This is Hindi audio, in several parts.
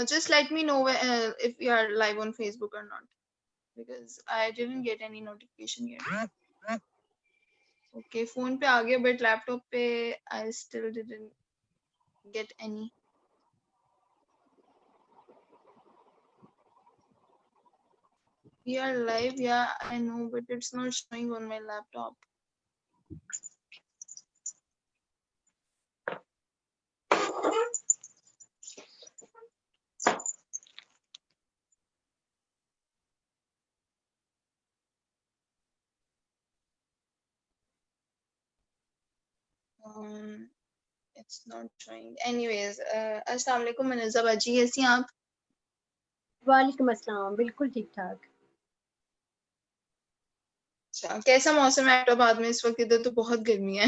Just let me know if you are live on Facebook or not, because I didn't get any notification yet. Okay, phone पे आ गया, but laptop पे I still didn't get any. We are live, yeah, I know, but it's not showing on my laptop. It's not showing. Anyways, अस्सलाम वालेकुम मनीज़ा बाजी, कैसी हैं आप? वालेकुम अस्सलाम, बिल्कुल ठीक ठाक। अच्छा, कैसा मौसम है हैदराबाद में इस वक्त? इधर तो बहुत गर्मी है।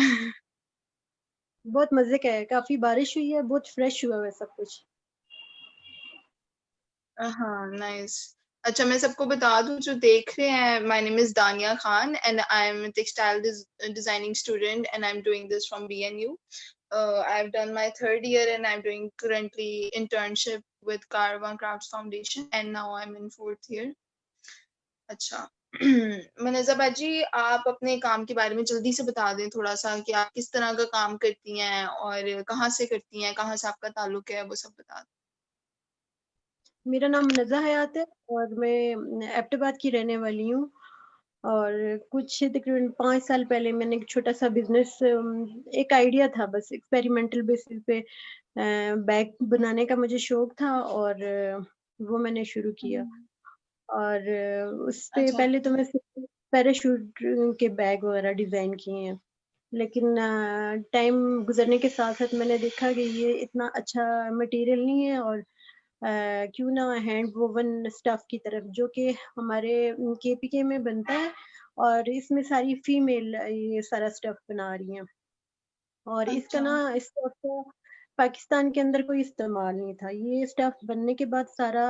बहुत मजे का है, काफी बारिश हुई है, बहुत फ्रेश हुआ है सब कुछ। हाँ, नाइस। अच्छा, मैं सबको बता दूं जो देख रहे हैं, माय नेम इज दानिया Khan and I am textile designing student and I am doing this from BNU. I have done my third year and I'm doing currently internship with Caravan Crafts Foundation and now I'm in fourth year. अच्छा, मनीज़ा बाजी, आप अपने काम के बारे में जल्दी से बता दें थोड़ा सा कि आप किस तरह का काम करती हैं और कहाँ से करती हैं, कहाँ से आपका ताल्लुक है, वो सब बता दें। मेरा नाम मुनज़्ज़ा हयात है और मैं एबटाबाद की रहने वाली हूँ। और कुछ तकरीबन 5 साल पहले मैंने एक छोटा सा बिजनेस, एक आइडिया था, बस एक्सपेरिमेंटल बेसिस पे बैग बनाने का मुझे शौक था और वो मैंने शुरू किया। और उस पे अच्छा। पहले तो मैं सिर्फ पैराशूट के बैग वगैरह डिजाइन किए हैं, लेकिन टाइम गुजरने के साथ साथ मैंने देखा कि ये इतना अच्छा मटेरियल नहीं है और क्यों ना हैंड वोवन स्टफ की तरफ, जो कि हमारे KPK में बनता है और इसमें सारी फीमेल ये सारा स्टफ बना रही हैं। और इसका अच्छा। ना इस स्टफ का पाकिस्तान के अंदर कोई इस्तेमाल नहीं था। ये स्टफ बनने के बाद सारा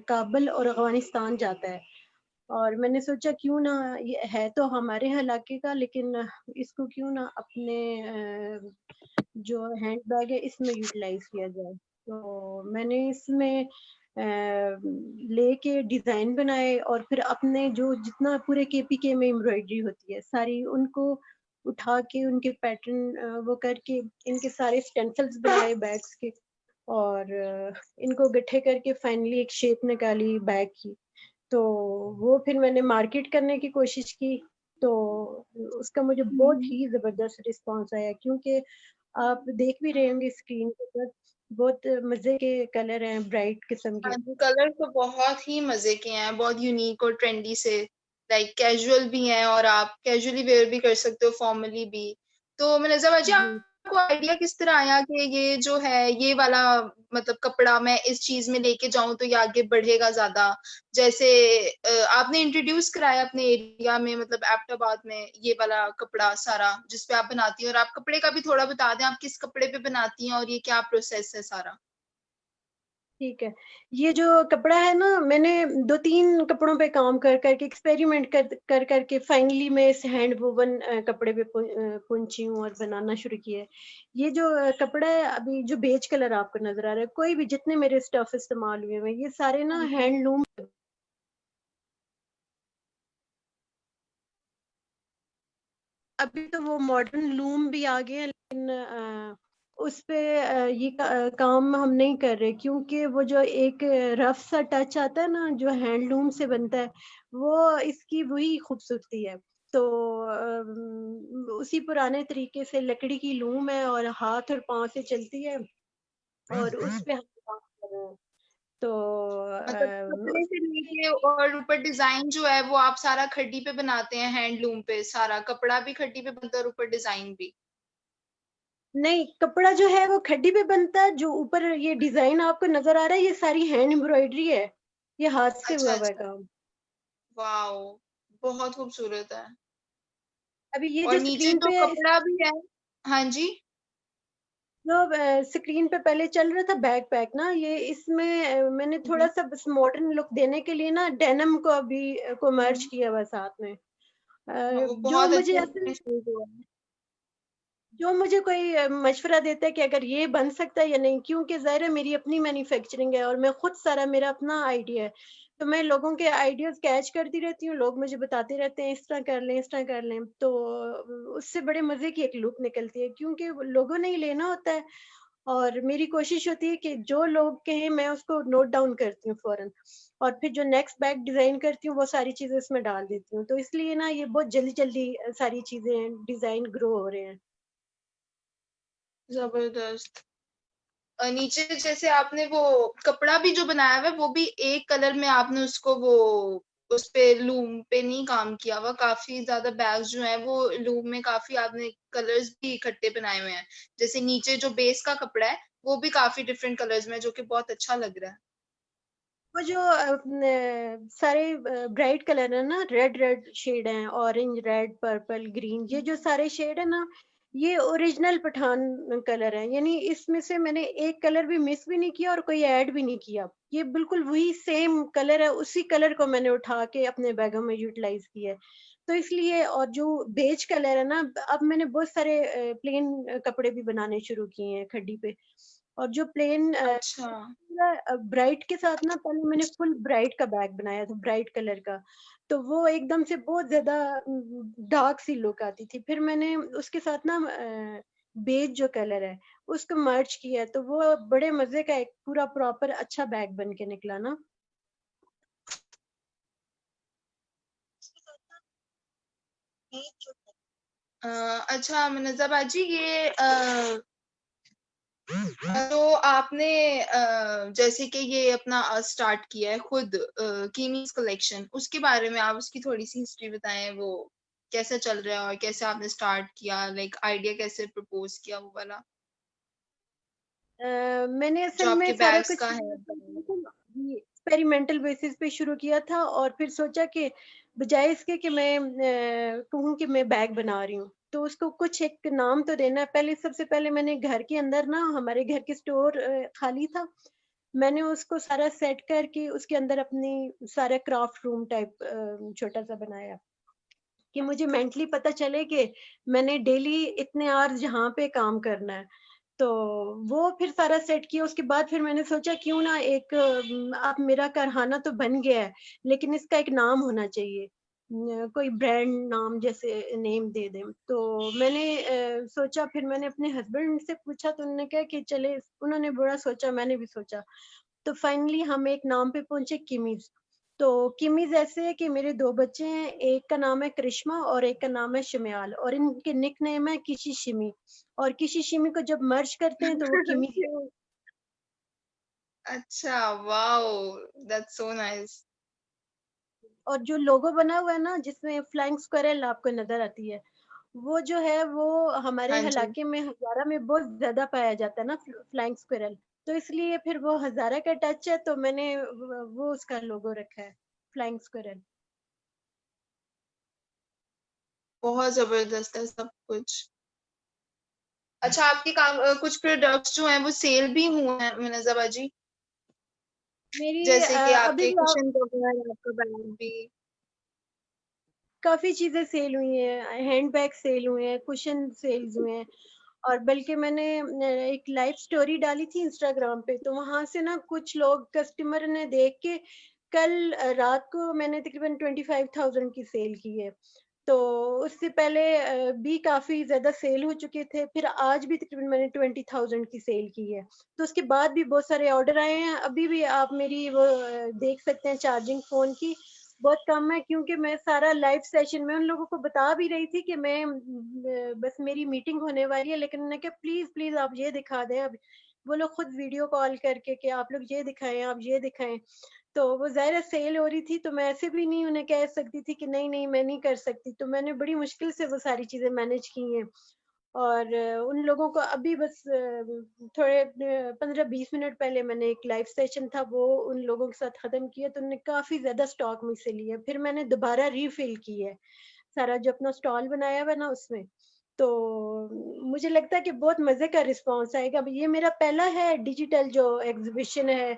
काबुल और अफगानिस्तान जाता है। और मैंने सोचा क्यों ना, ये है तो हमारे इलाके का, लेकिन इसको क्यों ना अपने जो हैंड बैग है इसमें यूटिलाइज किया जाए। तो मैंने इसमें लेके डिजाइन बनाए और फिर अपने जो जितना पूरे KPK में एम्ब्रॉयडरी होती है सारी, उनको उठा के उनके पैटर्न वो करके इनके सारे स्टेंसिल्स बनाए बैग्स के और इनको गट्ठे करके फाइनली एक शेप निकाली बैग की। तो वो फिर मैंने मार्केट करने की कोशिश की, तो उसका मुझे बहुत हम्म। ही ज़बरदस्त रिस्पॉन्स आया, क्योंकि आप देख भी रहे होंगे स्क्रीन के ऊपर बहुत मज़े के कलर हैं, ब्राइट किस्म के। हाँ जी, कलर तो बहुत ही मजे के हैं, बहुत यूनिक और ट्रेंडी से, लाइक कैजुअल भी हैं और आप कैजुअली वेयर भी कर सकते हो, फॉर्मली भी। तो मनीज़ा बाजी, जी, आपको आइडिया किस तरह आया कि ये जो है ये वाला मतलब कपड़ा मैं इस चीज में लेके जाऊं तो ये आगे बढ़ेगा ज्यादा? जैसे आपने इंट्रोड्यूस कराया अपने एरिया में, मतलब एबटाबाद में, ये वाला कपड़ा सारा जिस पे आप बनाती हैं, और आप कपड़े का भी थोड़ा बता दें, आप किस कपड़े पे बनाती हैं और ये क्या प्रोसेस है सारा? ठीक है। ये जो कपड़ा है ना, मैंने 2-3 कपड़ों पे काम कर करके एक्सपेरिमेंट कर करके फाइनली मैं इस हैंड वोवन कपड़े पे पहुंची हूँ और बनाना शुरू किया है। ये जो कपड़ा है अभी जो बेज कलर आपको नजर आ रहा है, कोई भी जितने मेरे स्टफ इस्तेमाल हुए हैं ये सारे ना हाँ जी। हैंडलूम। अभी तो वो मॉडर्न लूम भी आ गए हैं, लेकिन उस पे ये काम हम नहीं कर रहे, क्योंकि वो जो एक रफ सा टच आता है ना जो हैंडलूम से बनता है, वो इसकी वही खूबसूरती है। तो उसी पुराने तरीके से लकड़ी की लूम है और हाथ और पांव से चलती है और उस पे हम काम कर रहे हैं। तो मतलब कपड़े से लेके और ऊपर डिजाइन जो है वो आप सारा खड्डी पे बनाते हैं, हैंडलूम पे सारा कपड़ा भी खड्डी पे बनता है और ऊपर डिजाइन भी? नहीं, कपड़ा जो है वो खड्डी पे बनता है, जो ऊपर ये डिजाइन आपको नजर आ रहा है ये सारी हैंड एम्ब्रॉयडरी है, ये हाथ से अच्छा हुआ हुआ है अच्छा। काम। वाओ, बहुत खूबसूरत है। अभी ये और जो नीचे स्क्रीन तो पे कपड़ा भी है। हाँ जी। जो स्क्रीन पे पहले चल रहा था बैक पैक ना, ये इसमें मैंने थोड़ा जी। सा बस मॉडर्न लुक देने के लिए ना डेनिम को अभी को मर्ज किया हुआ साथ में, हाँ, वो जो बहुत मुझे अच्छा ऐसे शूट हुआ है। जो मुझे कोई मशवरा देता है कि अगर ये बन सकता है या नहीं, क्योंकि ज़ाहिर है मेरी अपनी मैन्युफैक्चरिंग है और मैं खुद सारा मेरा अपना आइडिया है, तो मैं लोगों के आइडियाज़ कैच करती रहती हूँ, लोग मुझे बताते रहते हैं इस तरह कर लें, इस तरह कर लें, तो उससे बड़े मज़े की एक लुक निकलती है, क्योंकि वो लोगों ने ही लेना होता है और मेरी कोशिश होती है कि जो लोग कहें मैं उसको नोट डाउन करती हूँ फ़ौरन और फिर जो नेक्स्ट बैग डिज़ाइन करती हूँ वो सारी चीज़ें उसमें डाल देती हूँ। तो इसलिए ना ये बहुत जल्दी-जल्दी सारी चीज़ें डिज़ाइन ग्रो हो रहे हैं। जबरदस्त। नीचे जैसे आपने वो कपड़ा भी जो बनाया हुआ है वो भी एक कलर में आपने उसको वो उस पे लूम पे नहीं काम किया हुआ, काफी ज्यादा बैग्स जो है वो लूम में काफी आपने कलर्स भी इकट्ठे बनाए हुए हैं। जैसे नीचे जो बेस का कपड़ा है वो भी काफी डिफरेंट कलर्स में है, जो कि बहुत अच्छा लग रहा है। वो जो सारे ब्राइट कलर है ना, रेड रेड शेड हैं, ऑरेंज, रेड, पर्पल, ग्रीन, ये जो सारे शेड है ना, ये ओरिजिनल पठान कलर है। यानी इसमें से मैंने एक कलर भी मिस भी नहीं किया और कोई ऐड भी नहीं किया। ये बिल्कुल वही सेम कलर है, उसी कलर को मैंने उठा के अपने बैगों में यूटिलाइज किया है। तो इसलिए, और जो बेज कलर है ना, अब मैंने बहुत सारे प्लेन कपड़े भी बनाने शुरू किए हैं खड्डी पे। और जो प्लेन अच्छा। ब्राइट के साथ ना, पहले मैंने फुल ब्राइट का बैग बनाया था, ब्राइट कलर का, तो वो एकदम से बहुत ज्यादा डार्क सी लुक आती थी। फिर मैंने उसके साथ ना बेज जो कलर है उसको मर्ज किया, तो वो बड़े मजे का एक पूरा प्रॉपर अच्छा बैग बन के निकला ना। अच्छा मुनज़्ज़ा बाजी, ये तो आपने जैसे कि ये अपना स्टार्ट किया है खुद कीमीज कलेक्शन, उसके बारे में आप उसकी थोड़ी सी हिस्ट्री बताएं, वो कैसे चल रहा है और कैसे आपने स्टार्ट किया, लाइक आइडिया कैसे प्रपोज किया वो वाला, मैंने जो असल में आपके सारा बैग्स कुछ का है। एक्सपेरिमेंटल बेसिस पे शुरू किया था और फिर सोचा कि बजाय इसके कि मैं कहूँ कि मैं बैग बना रही हूँ, तो उसको कुछ एक नाम तो देना है। पहले, सबसे पहले मैंने घर के अंदर ना, हमारे घर के स्टोर खाली था, मैंने उसको सारा सेट करके उसके अंदर अपनी सारा क्राफ्ट रूम टाइप छोटा सा बनाया कि मुझे मेंटली पता चले कि मैंने डेली इतने आवर्स जहाँ पे काम करना है। तो वो फिर सारा सेट किया, उसके बाद फिर मैंने सोचा क्यों ना एक अब मेरा कारखाना तो बन गया है, लेकिन इसका एक नाम होना चाहिए, कोई ब्रांड नाम जैसे नेम दे दें। तो मैंने सोचा, फिर मैंने अपने हस्बैंड से पूछा तो उन्होंने कहा कि चले, उन्होंने बड़ा सोचा, मैंने भी सोचा, तो फाइनली हम एक नाम पे पहुंचे, किमीज। तो किमीज ऐसे है कि मेरे दो बच्चे हैं, एक का नाम है करिश्मा और एक का नाम है शम्याल, और इनके निक नेम है किशी शिमी, और किशी शिमी को जब मर्ज करते हैं तो वो किमी से। अच्छा, वाओ, दैट्स सो नाइस। और जो लोगो बना हुआ है ना, जिसमें फ्लाइंग स्क्वायरल आपको नजर आती है, वो जो है वो हमारे हाँ जी। इलाके में हजारा में बहुत ज्यादा पाया जाता है ना, फ्लाइंग स्क्वायरल। तो इसलिए फिर वो हजारा का टच है, तो मैंने वो उसका लोगो रखा है, फ्लाइंग स्क्वायरल। बहुत जबरदस्त है सब कुछ। अच्छा, आपके काम कुछ प्रोडक्ट्स जो हैं वो सेल भी हुए हैं मुनज़्ज़ा बाजी, मेरी जैसे कि अभी आपके भी कुशन कवर, आपका बैग भी। काफी चीजें सेल हुई हैं, हैंडबैग सेल हुए हैं, कुशन सेल्स हुए हैं, और बल्कि मैंने एक लाइव स्टोरी डाली थी इंस्टाग्राम पे, तो वहां से ना कुछ लोग, कस्टमर ने देख के, कल रात को मैंने तकरीबन 25,000 की सेल की है। तो उससे पहले भी काफी ज्यादा सेल हो चुके थे, फिर आज भी तकरीबन मैंने 20,000 की सेल की है। तो उसके बाद भी बहुत सारे ऑर्डर आए हैं, अभी भी आप मेरी वो देख सकते हैं चार्जिंग फोन की बहुत कम है, क्योंकि मैं सारा लाइव सेशन में उन लोगों को बता भी रही थी कि मैं बस मेरी मीटिंग होने वाली है, लेकिन उन्होंने कहा प्लीज प्लीज आप ये दिखा दें। अब वो लोग खुद वीडियो कॉल करके कि आप लोग ये दिखाएं, आप ये दिखाएं। तो वो ज़ाहिर है सेल हो रही थी, तो मैं ऐसे भी नहीं उन्हें कह सकती थी कि नहीं नहीं मैं नहीं कर सकती, तो मैंने बड़ी मुश्किल से वो सारी चीजें मैनेज की हैं। और उन लोगों को अभी बस थोड़े 15-20 मिनट पहले मैंने एक लाइव सेशन था, वो उन लोगों के साथ खत्म किया, तो उन्होंने काफी ज्यादा स्टॉक मुझसे लिया, फिर मैंने दोबारा रीफिल की है सारा जो अपना स्टॉल बनाया हुआ ना उसमें। तो मुझे लगता है कि बहुत मजे का रिस्पांस आएगा। अब ये मेरा पहला है डिजिटल जो एग्जीबिशन है।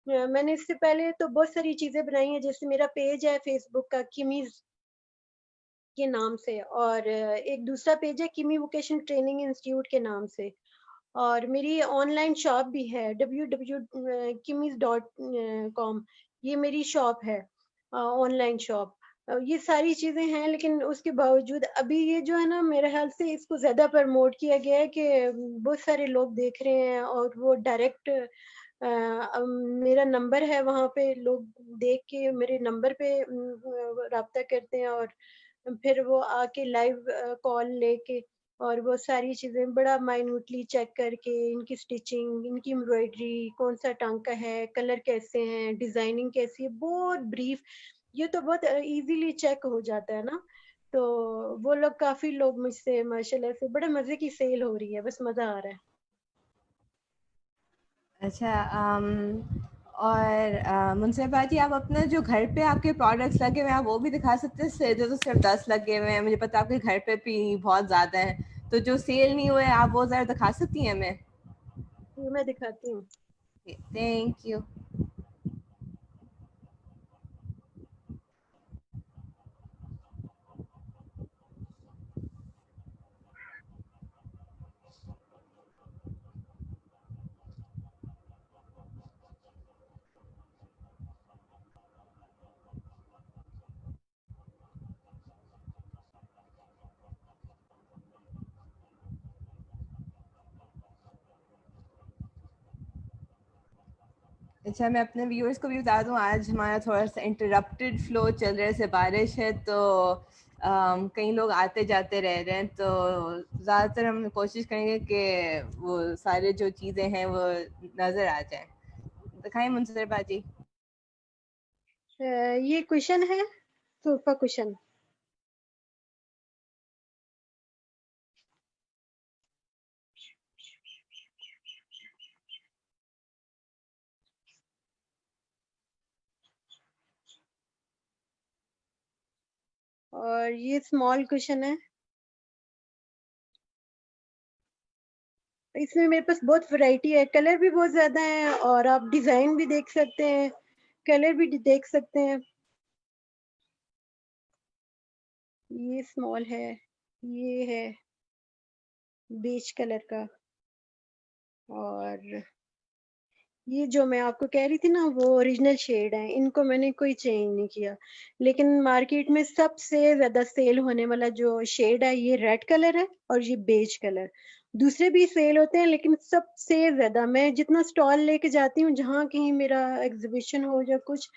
मैंने इससे पहले तो बहुत सारी चीजें बनाई हैं, जैसे मेरा पेज है फेसबुक का, किमीज के नाम से, और एक दूसरा पेज है किमी वोकेशनल ट्रेनिंग इंस्टीट्यूट के नाम से, और मेरी ऑनलाइन शॉप भी है www.kimis.com, ये मेरी शॉप है, ऑनलाइन शॉप। ये सारी चीजें हैं, लेकिन उसके बावजूद अभी ये जो है ना, मेरे ख्याल से इसको ज्यादा प्रमोट किया गया है कि बहुत सारे लोग देख रहे हैं, और वो डायरेक्ट मेरा नंबर है वहाँ पे, लोग देख के मेरे नंबर पे राब्ता करते हैं, और फिर वो आके लाइव कॉल लेके, और वो सारी चीजें बड़ा माइन्यूटली चेक करके, इनकी स्टिचिंग, इनकी एम्ब्रॉयडरी, कौन सा टांका है, कलर कैसे हैं, डिजाइनिंग कैसी है, बहुत ब्रीफ, ये तो बहुत इजीली चेक हो जाता है ना। तो वो लोग, काफी लोग मुझसे माशाल्लाह से बड़े मजे की सेल हो रही है, बस मजा आ रहा है। अच्छा, और मुनसेबा जी, आप अपना जो घर पे आपके प्रोडक्ट्स लगे हुए हैं, आप वो भी दिखा सकते हैं? जो तो सिर्फ 10 लगे हुए हैं, मुझे पता है आपके घर पे भी बहुत ज़्यादा है, तो जो सेल नहीं हुए आप वो ज़रा दिखा सकती हैं हमें? ये मैं दिखाती हूँ। Thank you. अच्छा, मैं अपने व्यूअर्स को भी बता दूं, आज हमारा थोड़ा सा इंटरप्टेड फ्लो चल रहा है, से बारिश है, तो कई लोग आते जाते रह रहे हैं, तो ज़्यादातर हम कोशिश करेंगे कि वो सारे जो चीज़ें हैं वो नज़र आ जाए। दिखाएं मुनसेबा जी। ये क्वेश्चन है, सोफा क्वेश्चन। और ये स्मॉल क्वेश्चन है। इसमें मेरे पास बहुत वैरायटी है, कलर भी बहुत ज्यादा है, और आप डिजाइन भी देख सकते हैं, कलर भी देख सकते हैं। ये स्मॉल है, ये है बेज कलर का, और ये जो मैं आपको कह रही थी ना, वो ओरिजिनल शेड है, इनको मैंने कोई चेंज नहीं किया। लेकिन मार्केट में सबसे ज्यादा सेल होने वाला जो शेड है, ये रेड कलर है, और ये बेज कलर। दूसरे भी सेल होते हैं, लेकिन सबसे ज्यादा मैं जितना स्टॉल लेके जाती हूँ, जहाँ कहीं मेरा एग्जीबिशन हो या कुछ,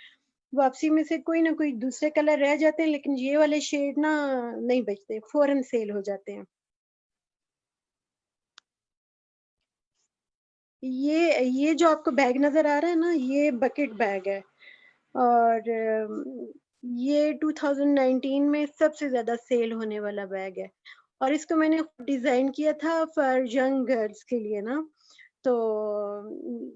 वापसी में से कोई ना कोई दूसरे कलर रह जाते हैं, लेकिन ये वाले शेड ना नहीं बचते, फौरन सेल हो जाते हैं। ये जो आपको बैग नजर आ रहा है ना, ये बकेट बैग है, और ये 2019 में सबसे ज्यादा सेल होने वाला बैग है, और इसको मैंने डिजाइन किया था फॉर यंग गर्ल्स के लिए ना। तो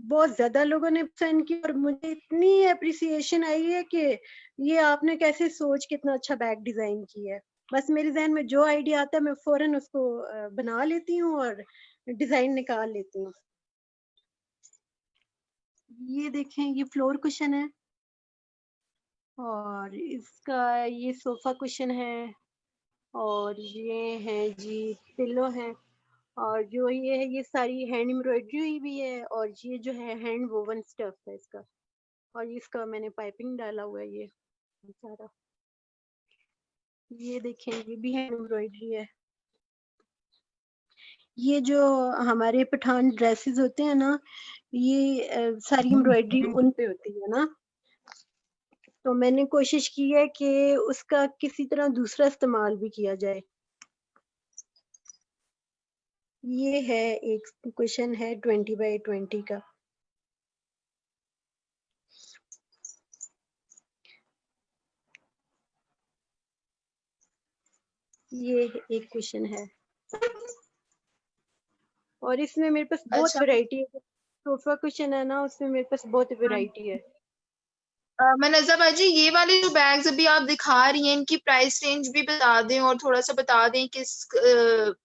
बहुत ज्यादा लोगों ने पसंद की, और मुझे इतनी अप्रिसिएशन आई है कि ये आपने कैसे सोच के इतना अच्छा बैग डिजाइन किया है। बस मेरे जहन में जो आइडिया आता है, मैं फौरन उसको बना लेती हूँ और डिजाइन निकाल लेती हूँ। ये देखें, ये फ्लोर कुशन है, और इसका ये सोफा कुशन है, और ये है जी पिलो है, और जो ये है, ये सारी हैंड एम्ब्रॉयडरी हुई भी है, और ये जो है हैंड वोवन स्टफ है इसका, और इसका मैंने पाइपिंग डाला हुआ है ये सारा। ये देखें, ये भी हैंड एम्ब्रॉयडरी है। ये जो हमारे पठान ड्रेसेस होते हैं ना, ये सारी एम्ब्रॉयडरी उन पे होती है ना, तो मैंने कोशिश की है कि उसका किसी तरह दूसरा इस्तेमाल भी किया जाए। ये है एक क्वेश्चन है 20 बाई 20 का। ये एक क्वेश्चन है, और इसमें मेरे पास बहुत अच्छा, वैरायटी है। सोफा क्वेश्चन है ना, उसमें मेरे पास बहुत वैरायटी है। मनजा बाजी, ये वाले जो बैग्स अभी आप दिखा रही हैं, इनकी प्राइस रेंज भी बता दें, और थोड़ा सा बता दें किस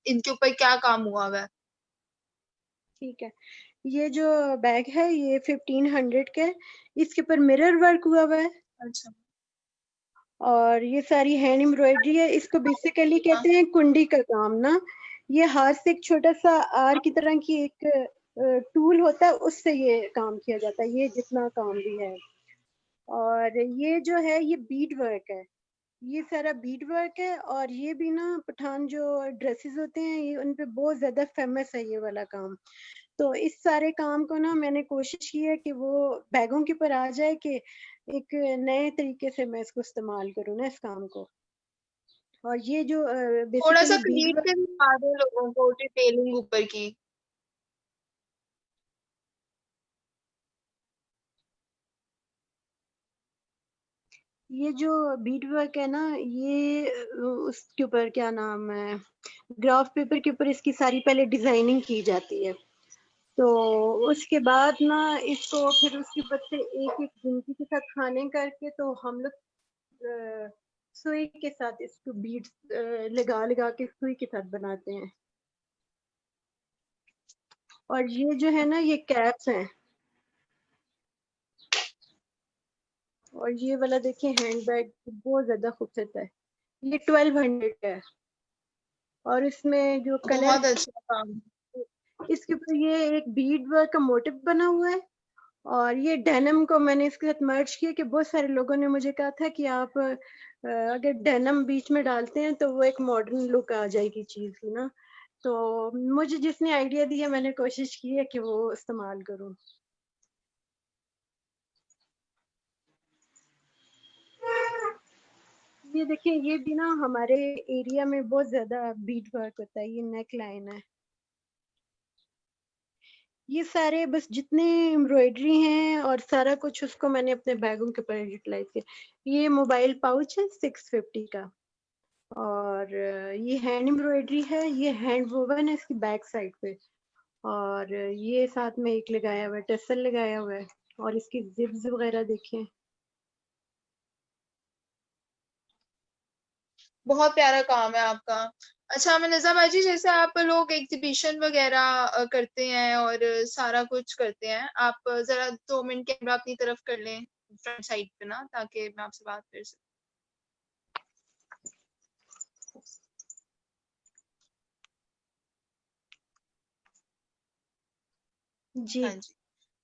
इनके ऊपर क्या काम हुआ हुआ है। ठीक है, ये जो बैग है ये 1500 का है, इसके ऊपर मिरर वर्क हुआ हुआ है, अच्छा। और ये सारी हैंड एम्ब्रॉयडरी है। इसको बेसिकली कहते हैं कुंडी का काम ना। ये हाथ से एक छोटा सा आर की तरह की एक टूल होता है, उससे ये काम किया जाता है, ये जितना काम भी है। और ये जो है ये बीड वर्क है, ये सारा बीड वर्क है। और ये भी ना पठान जो ड्रेसेस होते हैं ये उन पे बहुत ज्यादा फेमस है ये वाला काम। तो इस सारे काम को ना मैंने कोशिश की है कि वो बैगों के ऊपर आ जाए, कि एक नए तरीके से मैं इसको इस्तेमाल करूँ ना इस काम को। और ये जो थोड़ा सा बेसिकली बीड क्रिएट कर दिखा दो लोगों को डिटेलिंग ऊपर की। ये जो बीड वर्क है ना, ये उसके ऊपर क्या नाम है, ग्राफ पेपर के ऊपर इसकी सारी पहले डिजाइनिंग की जाती है। तो उसके बाद ना इसको फिर उसके ऊपर से एक एक गिनती के साथ खाने करके, तो हम लोग सुई के साथ इसको बीड्स लगा लगा के सुई के साथ बनाते हैं। और ये जो है ना ये कैप्स हैं। और ये वाला देखिए हैंड बैग बहुत ज्यादा खूबसूरत है, ये 1200 का है। और इसमें जो कलर बहुत अच्छा काम। इसके ऊपर ये एक बीड वर्क का मोटिव बना हुआ है। और ये डेनिम को मैंने इसके साथ मर्ज किया, कि बहुत सारे लोगों ने मुझे कहा था कि आप अगर डेनिम बीच में डालते हैं तो वो एक मॉडर्न लुक आ जाएगी चीज की ना। तो मुझे जिसने आइडिया दिया मैंने कोशिश की है कि वो इस्तेमाल करूं। ये देखिए ये भी ना हमारे एरिया में बहुत ज्यादा बीड वर्क होता है, ये नेक लाइन है। ये सारे बस जितने एम्ब्रॉयडरी हैं और सारा कुछ उसको मैंने अपने बैगों के ऊपर यूटिलाइज किया। ये मोबाइल पाउच है 650 का। और ये हैंड एम्ब्रॉयडरी है, ये हैंड वोवन है इसकी बैक साइड पे। और ये साथ में एक लगाया हुआ है, टसल लगाया हुआ है। और इसकी जिप्स वगैरह देखें। बहुत प्यारा काम है आपका। अच्छा मनीज़ा बाजी, जैसे आप लोग एग्जीबिशन वगैरह करते हैं और सारा कुछ करते हैं, आप जरा 2 मिनट कैमरा अपनी तरफ कर लें फ्रंट साइड पे ना, ताकि मैं आपसे बात कर सकूं। जी। हाँ जी।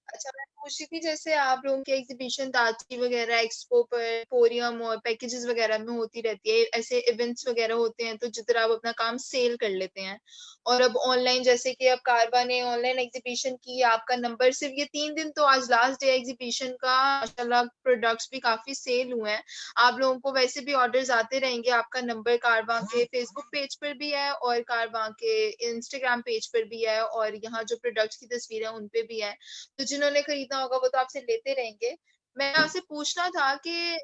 अच्छा मैं पूछ रही थी, जैसे आप लोगों की एग्जीबिशन दाची वगैरह एक्सपो पर पोरियम और पैकेजेस वगैरह में होती रहती है, ऐसे इवेंट्स वगैरह होते हैं तो जिधर आप अपना काम सेल कर लेते हैं। और अब ऑनलाइन जैसे कि अब कारवा ने ऑनलाइन एग्जीबिशन की, आपका नंबर सिर्फ ये 3 दिन, तो आज लास्ट डे एग्जीबिशन का, माशाल्लाह प्रोडक्ट्स भी काफी सेल हुए हैं। आप लोगों को वैसे भी ऑर्डर्स आते रहेंगे, आपका नंबर कारवा के फेसबुक पेज पर भी है और कारवा के इंस्टाग्राम पेज पर भी है, और यहाँ जो प्रोडक्ट्स की तस्वीर है उन पे भी है। तो जिन्होंने खरीदना होगा वो तो आपसे लेते रहेंगे। मैं आपसे पूछना था कि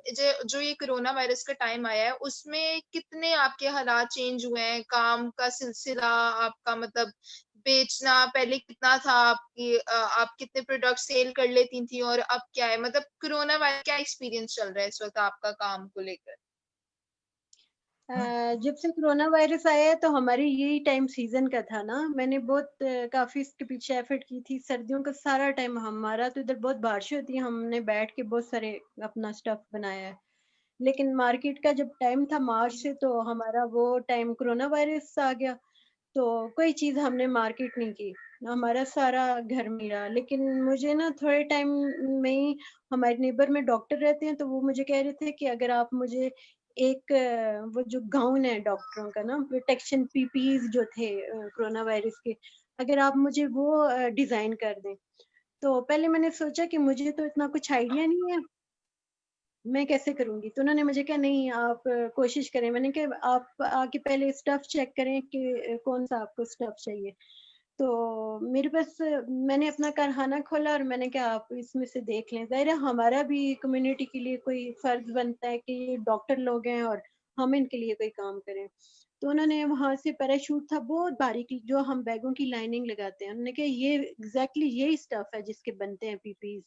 जो ये कोरोना वायरस का टाइम आया है उसमें कितने आपके हालात चेंज हुए हैं, काम का सिलसिला आपका, मतलब बेचना पहले कितना था आपकी, आप कितने प्रोडक्ट सेल कर लेती थी और अब क्या है, मतलब कोरोना वायरस क्या एक्सपीरियंस चल रहा है इस वक्त आपका काम को लेकर। जब से कोरोना वायरस आया है तो हमारी यही टाइम सीजन का था ना। मैंने बहुत काफी इसके पीछे एफर्ट की थी। सर्दियों का सारा टाइम हमारा तो इधर बहुत बारिश होती है, हमने बैठ के बहुत सारे अपना स्टफ बनाया है। लेकिन मार्केट का जब टाइम था मार्च से, तो हमारा वो टाइम कोरोना वायरस आ गया। तो कोई चीज हमने मार्केट नहीं की, हमारा सारा घर में रहा। लेकिन मुझे ना थोड़े टाइम में ही हमारे नेबर में डॉक्टर रहते हैं, तो वो मुझे कह रहे थे कि अगर आप मुझे एक वो जो गाउन है डॉक्टरों का ना, प्रोटेक्शन पीपीज जो थे कोरोना वायरस के, अगर आप मुझे वो डिजाइन कर दें। तो पहले मैंने सोचा कि मुझे तो इतना कुछ आइडिया नहीं है, मैं कैसे करूंगी। तो उन्होंने मुझे कहा नहीं आप कोशिश करें। मैंने कहा आप आके पहले स्टफ चेक करें कि कौन सा आपको स्टफ चाहिए। तो मेरे पास मैंने अपना कारखाना खोला और मैंने कहा आप इसमें से देख लें। जाहिर है हमारा भी कम्युनिटी के लिए कोई फर्ज बनता है कि ये डॉक्टर लोग हैं और हम इनके लिए कोई काम करें। तो उन्होंने वहां से पैराशूट था बहुत बारीक जो हम बैगों की लाइनिंग लगाते हैं, उन्होंने कहा ये एग्जैक्टली यही स्टफ है जिसके बनते हैं पीपीज।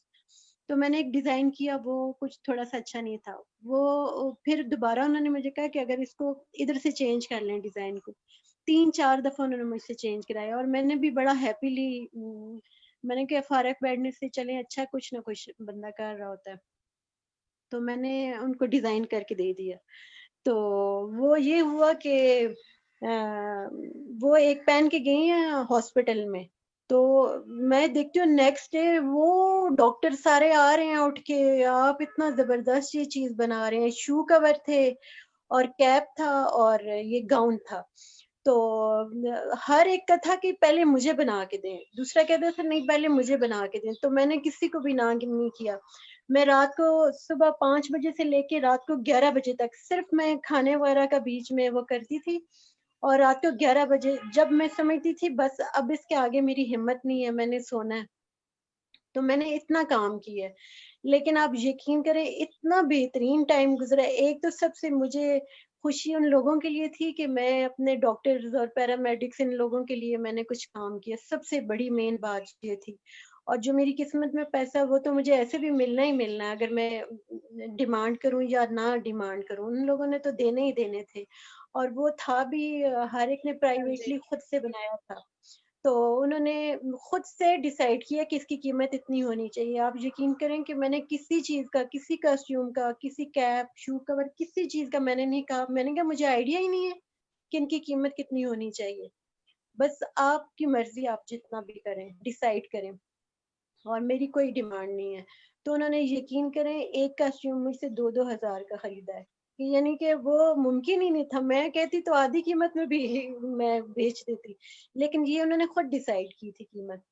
तो मैंने एक डिजाइन किया, वो कुछ थोड़ा सा अच्छा नहीं था। वो फिर दोबारा उन्होंने मुझे कहा कि अगर इसको इधर से चेंज कर लें डिजाइन को। 3-4 दफा उन्होंने मुझसे चेंज कराया और मैंने भी बड़ा हैप्पीली, मैंने कहा फारक बैठने से चले अच्छा कुछ ना कुछ बंदा कर रहा होता है। तो मैंने उनको डिज़ाइन करके दे दिया। तो वो ये हुआ कि वो एक पहन के गई हैं हॉस्पिटल में, तो मैं देखती हूँ नेक्स्ट डे वो डॉक्टर सारे आ रहे हैं उठ के, आप इतना ज़बरदस्त ये चीज़ बना रहे हैं। शू कवर थे और कैप था और ये गाउन था। तो हर एक का था कि पहले मुझे बना के दें, दूसरा कहता था नहीं पहले मुझे बना के दें, तो मैंने किसी को भी ना नहीं किया। मैं रात को सुबह 5 बजे से लेके रात को 11 बजे तक सिर्फ मैं खाने वगैरह का बीच में वो करती थी, और रात को 11 बजे जब मैं समझती थी बस अब इसके आगे मेरी हिम्मत नहीं है, मैंने सोना है, तो मैंने इतना काम किया है। लेकिन आप यकीन करें इतना बेहतरीन टाइम गुजरा। एक तो सबसे मुझे खुशी उन लोगों के लिए थी कि मैं अपने डॉक्टर्स और पैरामेडिक्स इन लोगों के लिए मैंने कुछ काम किया, सबसे बड़ी मेन बात ये थी। और जो मेरी किस्मत में पैसा वो तो मुझे ऐसे भी मिलना ही मिलना है, अगर मैं डिमांड करूं या ना डिमांड करूं, उन लोगों ने तो देने ही देने थे। और वो था भी हर एक ने हाँ जी। प्राइवेटली खुद से बनाया था। तो उन्होंने खुद से डिसाइड किया कि इसकी कीमत इतनी होनी चाहिए। आप यकीन करें कि मैंने किसी चीज़ का, किसी कॉस्ट्यूम का, किसी कैप, शू कवर, किसी चीज़ का मैंने नहीं कहा। मैंने कहा मुझे आइडिया ही नहीं है कि इनकी कीमत कितनी होनी चाहिए। बस आपकी मर्ज़ी, आप जितना भी करें, डिसाइड करें, और मेरी कोई डिमांड नहीं है। तो उन्होंने यकीन करें एक कॉस्ट्यूम मुझसे 2-2 हज़ार का खरीदा है। कि यानी कि वो मुमकिन ही नहीं था। मैं कहती तो आधी कीमत में भी मैं बेच देती, लेकिन ये उन्होंने खुद डिसाइड की थी कीमत।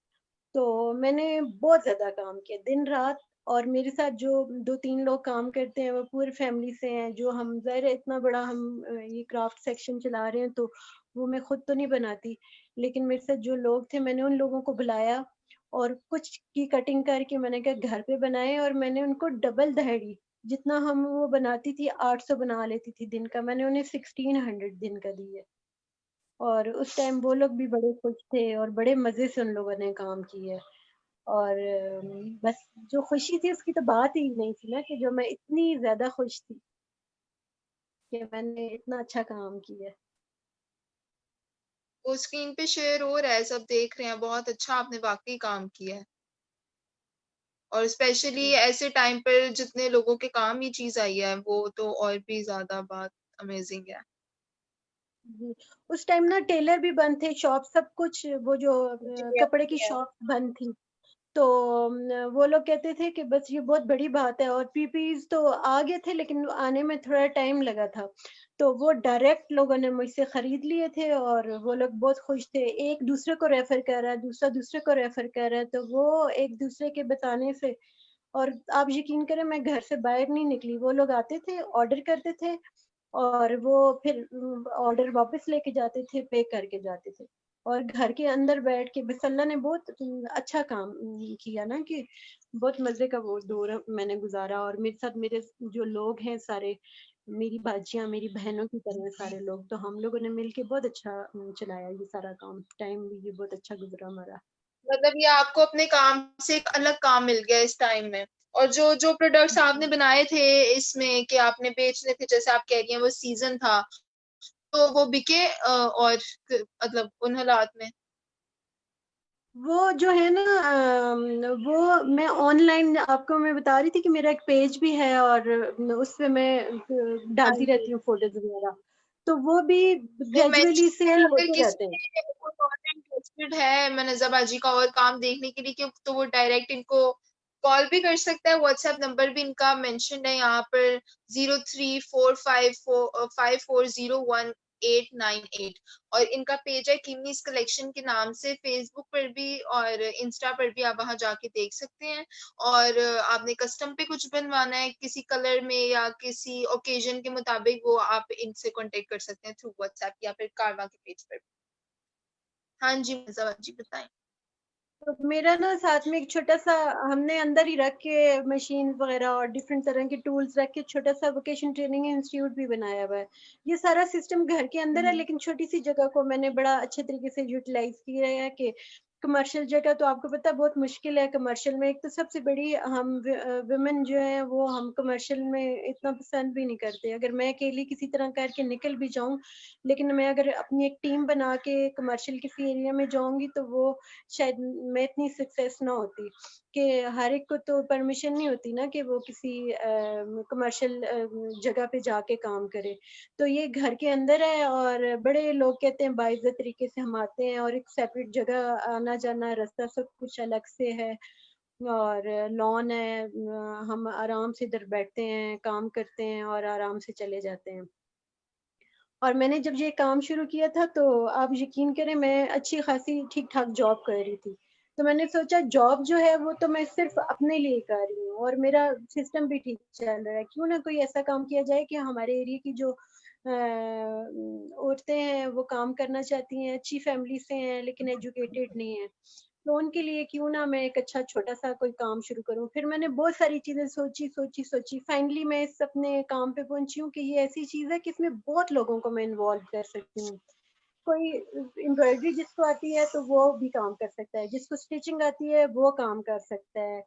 तो मैंने बहुत ज़्यादा काम किया दिन-रात, और मेरे साथ जो 2-3 लोग काम करते हैं वो पूरी फैमिली से हैं। जो हम ज़ाहिर है इतना बड़ा हम ये क्राफ्ट सेक्शन चला रहे हैं, तो वो मैं खुद तो नहीं बनाती। लेकिन मेरे साथ जो लोग थे मैंने उन लोगों को बुलाया और कुछ की कटिंग करके मैंने कहा घर पे बनाए, और मैंने उनको डबल दहड़ी जितना हम वो बनाती थी 800 बना लेती थी दिन का, मैंने उन्हें 1600 दिन का दी है। और उस टाइम वो लोग भी बड़े खुश थे और बड़े मज़े से उन लोगों ने काम किया। और बस जो खुशी थी उसकी तो बात ही नहीं थी ना, कि जो मैं इतनी ज़्यादा खुश थी कि मैंने इतना अच्छा काम किया। वो स्क्रीन पे शेयर हो रहा है, सब देख रहे हैं, बहुत अच्छा आपने वाकई काम किया है। और स्पेशली जी। ऐसे टाइम पर जितने लोगों के काम ये चीज आई है, वो तो और भी ज्यादा बात अमेजिंग है। जी, उस टाइम ना टेलर भी बंद थे, शॉप सब कुछ, वो जो जी, कपड़े की है। शॉप बंद थी। तो वो लोग कहते थे कि बस ये बहुत बड़ी बात है, और पीपीज तो आ गए थे लेकिन आने में थोड़ा टाइम लगा था। तो वो डायरेक्ट लोगों ने मुझसे खरीद लिए थे और वो लोग बहुत खुश थे। एक दूसरे को रेफर कर रहा है, दूसरा दूसरे को रेफर कर रहा है, तो वो एक दूसरे के बताने से। और आप यकीन करें मैं घर से बाहर नहीं निकली, वो लोग आते थे, ऑर्डर करते थे, और वो फिर ऑर्डर वापस लेके जाते थे, पे करके जाते थे। और घर के अंदर बैठ के बस अल्लाह ने बहुत अच्छा काम किया ना, कि बहुत मजे का वो दौर मैंने गुजारा। और मेरे साथ मेरे जो लोग हैं सारे, मेरी बाजियां, मेरी बहनों की तरह सारे लोग, तो हम लोगों ने मिलके बहुत अच्छा चलाया ये सारा काम। टाइम भी ये बहुत अच्छा गुजरा हमारा। मतलब ये आपको अपने काम से एक अलग काम मिल गया इस टाइम में। और जो जो प्रोडक्ट्स आपने बनाए थे इसमें कि आपने बेचने थे, जैसे आप कह रही हैं वो सीजन था, तो वो बिके और मतलब उन हालात में। वो जो है ना, वो मैं ऑनलाइन आपको मैं बता रही थी कि मेरा एक पेज भी है, और उस पे मैं हाँ डालती जी। रहती हूँ फोटोज वगैरह। तो वो भी वो मैसेज ग्रेजुअली सेल अगर होते रहते हैं। किसी कोई और इंटरेस्टेड है मनज़्ज़ा बाजी का और काम देखने के लिए, कि तो वो डायरेक्ट इनको कॉल भी कर सकता है। व्हाट्सएप नंबर भी इनका मेंशन है यहाँ पर, 034545401898। और इनका पेज है किमीज कलेक्शन के नाम से, फेसबुक पर भी और इंस्टा पर भी आप वहां जाके देख सकते हैं। और आपने कस्टम पे कुछ बनवाना है किसी कलर में या किसी ओकेजन के मुताबिक, वो आप इनसे कांटेक्ट कर सकते हैं थ्रू व्हाट्सएप या फिर कारवा के पेज पर। हाँ जी मनज़्ज़ा बाजी बताएं। तो मेरा ना साथ में एक छोटा सा, हमने अंदर ही रख के मशीन वगैरह और डिफरेंट तरह के टूल्स रख के छोटा सा वोकेशन ट्रेनिंग इंस्टीट्यूट भी बनाया हुआ है। ये सारा सिस्टम घर के अंदर है, लेकिन छोटी सी जगह को मैंने बड़ा अच्छे तरीके से यूटिलाइज किया है। कि कमर्शियल जगह तो आपको पता है बहुत मुश्किल है कमर्शियल में। एक तो सबसे बड़ी, हम वुमेन जो है वो हम कमर्शियल में इतना पसंद भी नहीं करते। अगर मैं अकेली किसी तरह करके निकल भी जाऊं, लेकिन मैं अगर अपनी एक टीम बना के कमर्शियल किसी एरिया में जाऊंगी तो वो शायद मैं इतनी सक्सेस ना होती। कि हर एक को तो परमिशन नहीं होती ना कि वो किसी कमर्शियल जगह पे जाके काम करे। तो ये घर के अंदर है और बड़े लोग कहते हैं बाइज्जत तरीके से हम आते हैं और एक सेपरेट जगह आना जाना रास्ता सब कुछ अलग से है और लॉन है। हम आराम से इधर बैठते हैं, काम करते हैं और आराम से चले जाते हैं। और मैंने जब ये काम शुरू किया था तो आप यकीन करें मैं अच्छी खासी ठीक-ठाक जॉब कर रही थी। तो मैंने सोचा जॉब जो है वो तो मैं सिर्फ़ अपने लिए कर रही हूँ और मेरा सिस्टम भी ठीक चल रहा है। क्यों ना कोई ऐसा काम किया जाए कि हमारे एरिया की जो औरतें हैं वो काम करना चाहती हैं, अच्छी फैमिली से हैं लेकिन एजुकेटेड नहीं हैं। तो उनके लिए क्यों ना मैं एक अच्छा छोटा-सा कोई काम शुरू करूँ। फिर मैंने बहुत सारी चीज़ें सोची, फाइनली मैं इस अपने काम पे पहुँची हूँ कि ये ऐसी चीज़ है कि इसमें बहुत लोगों को मैं इन्वॉल्व कर सकती हूँ। कोई एम्ब्रॉयडरी जिसको आती है तो वो भी काम कर सकता है, जिसको स्टिचिंग आती है वो काम कर सकता है,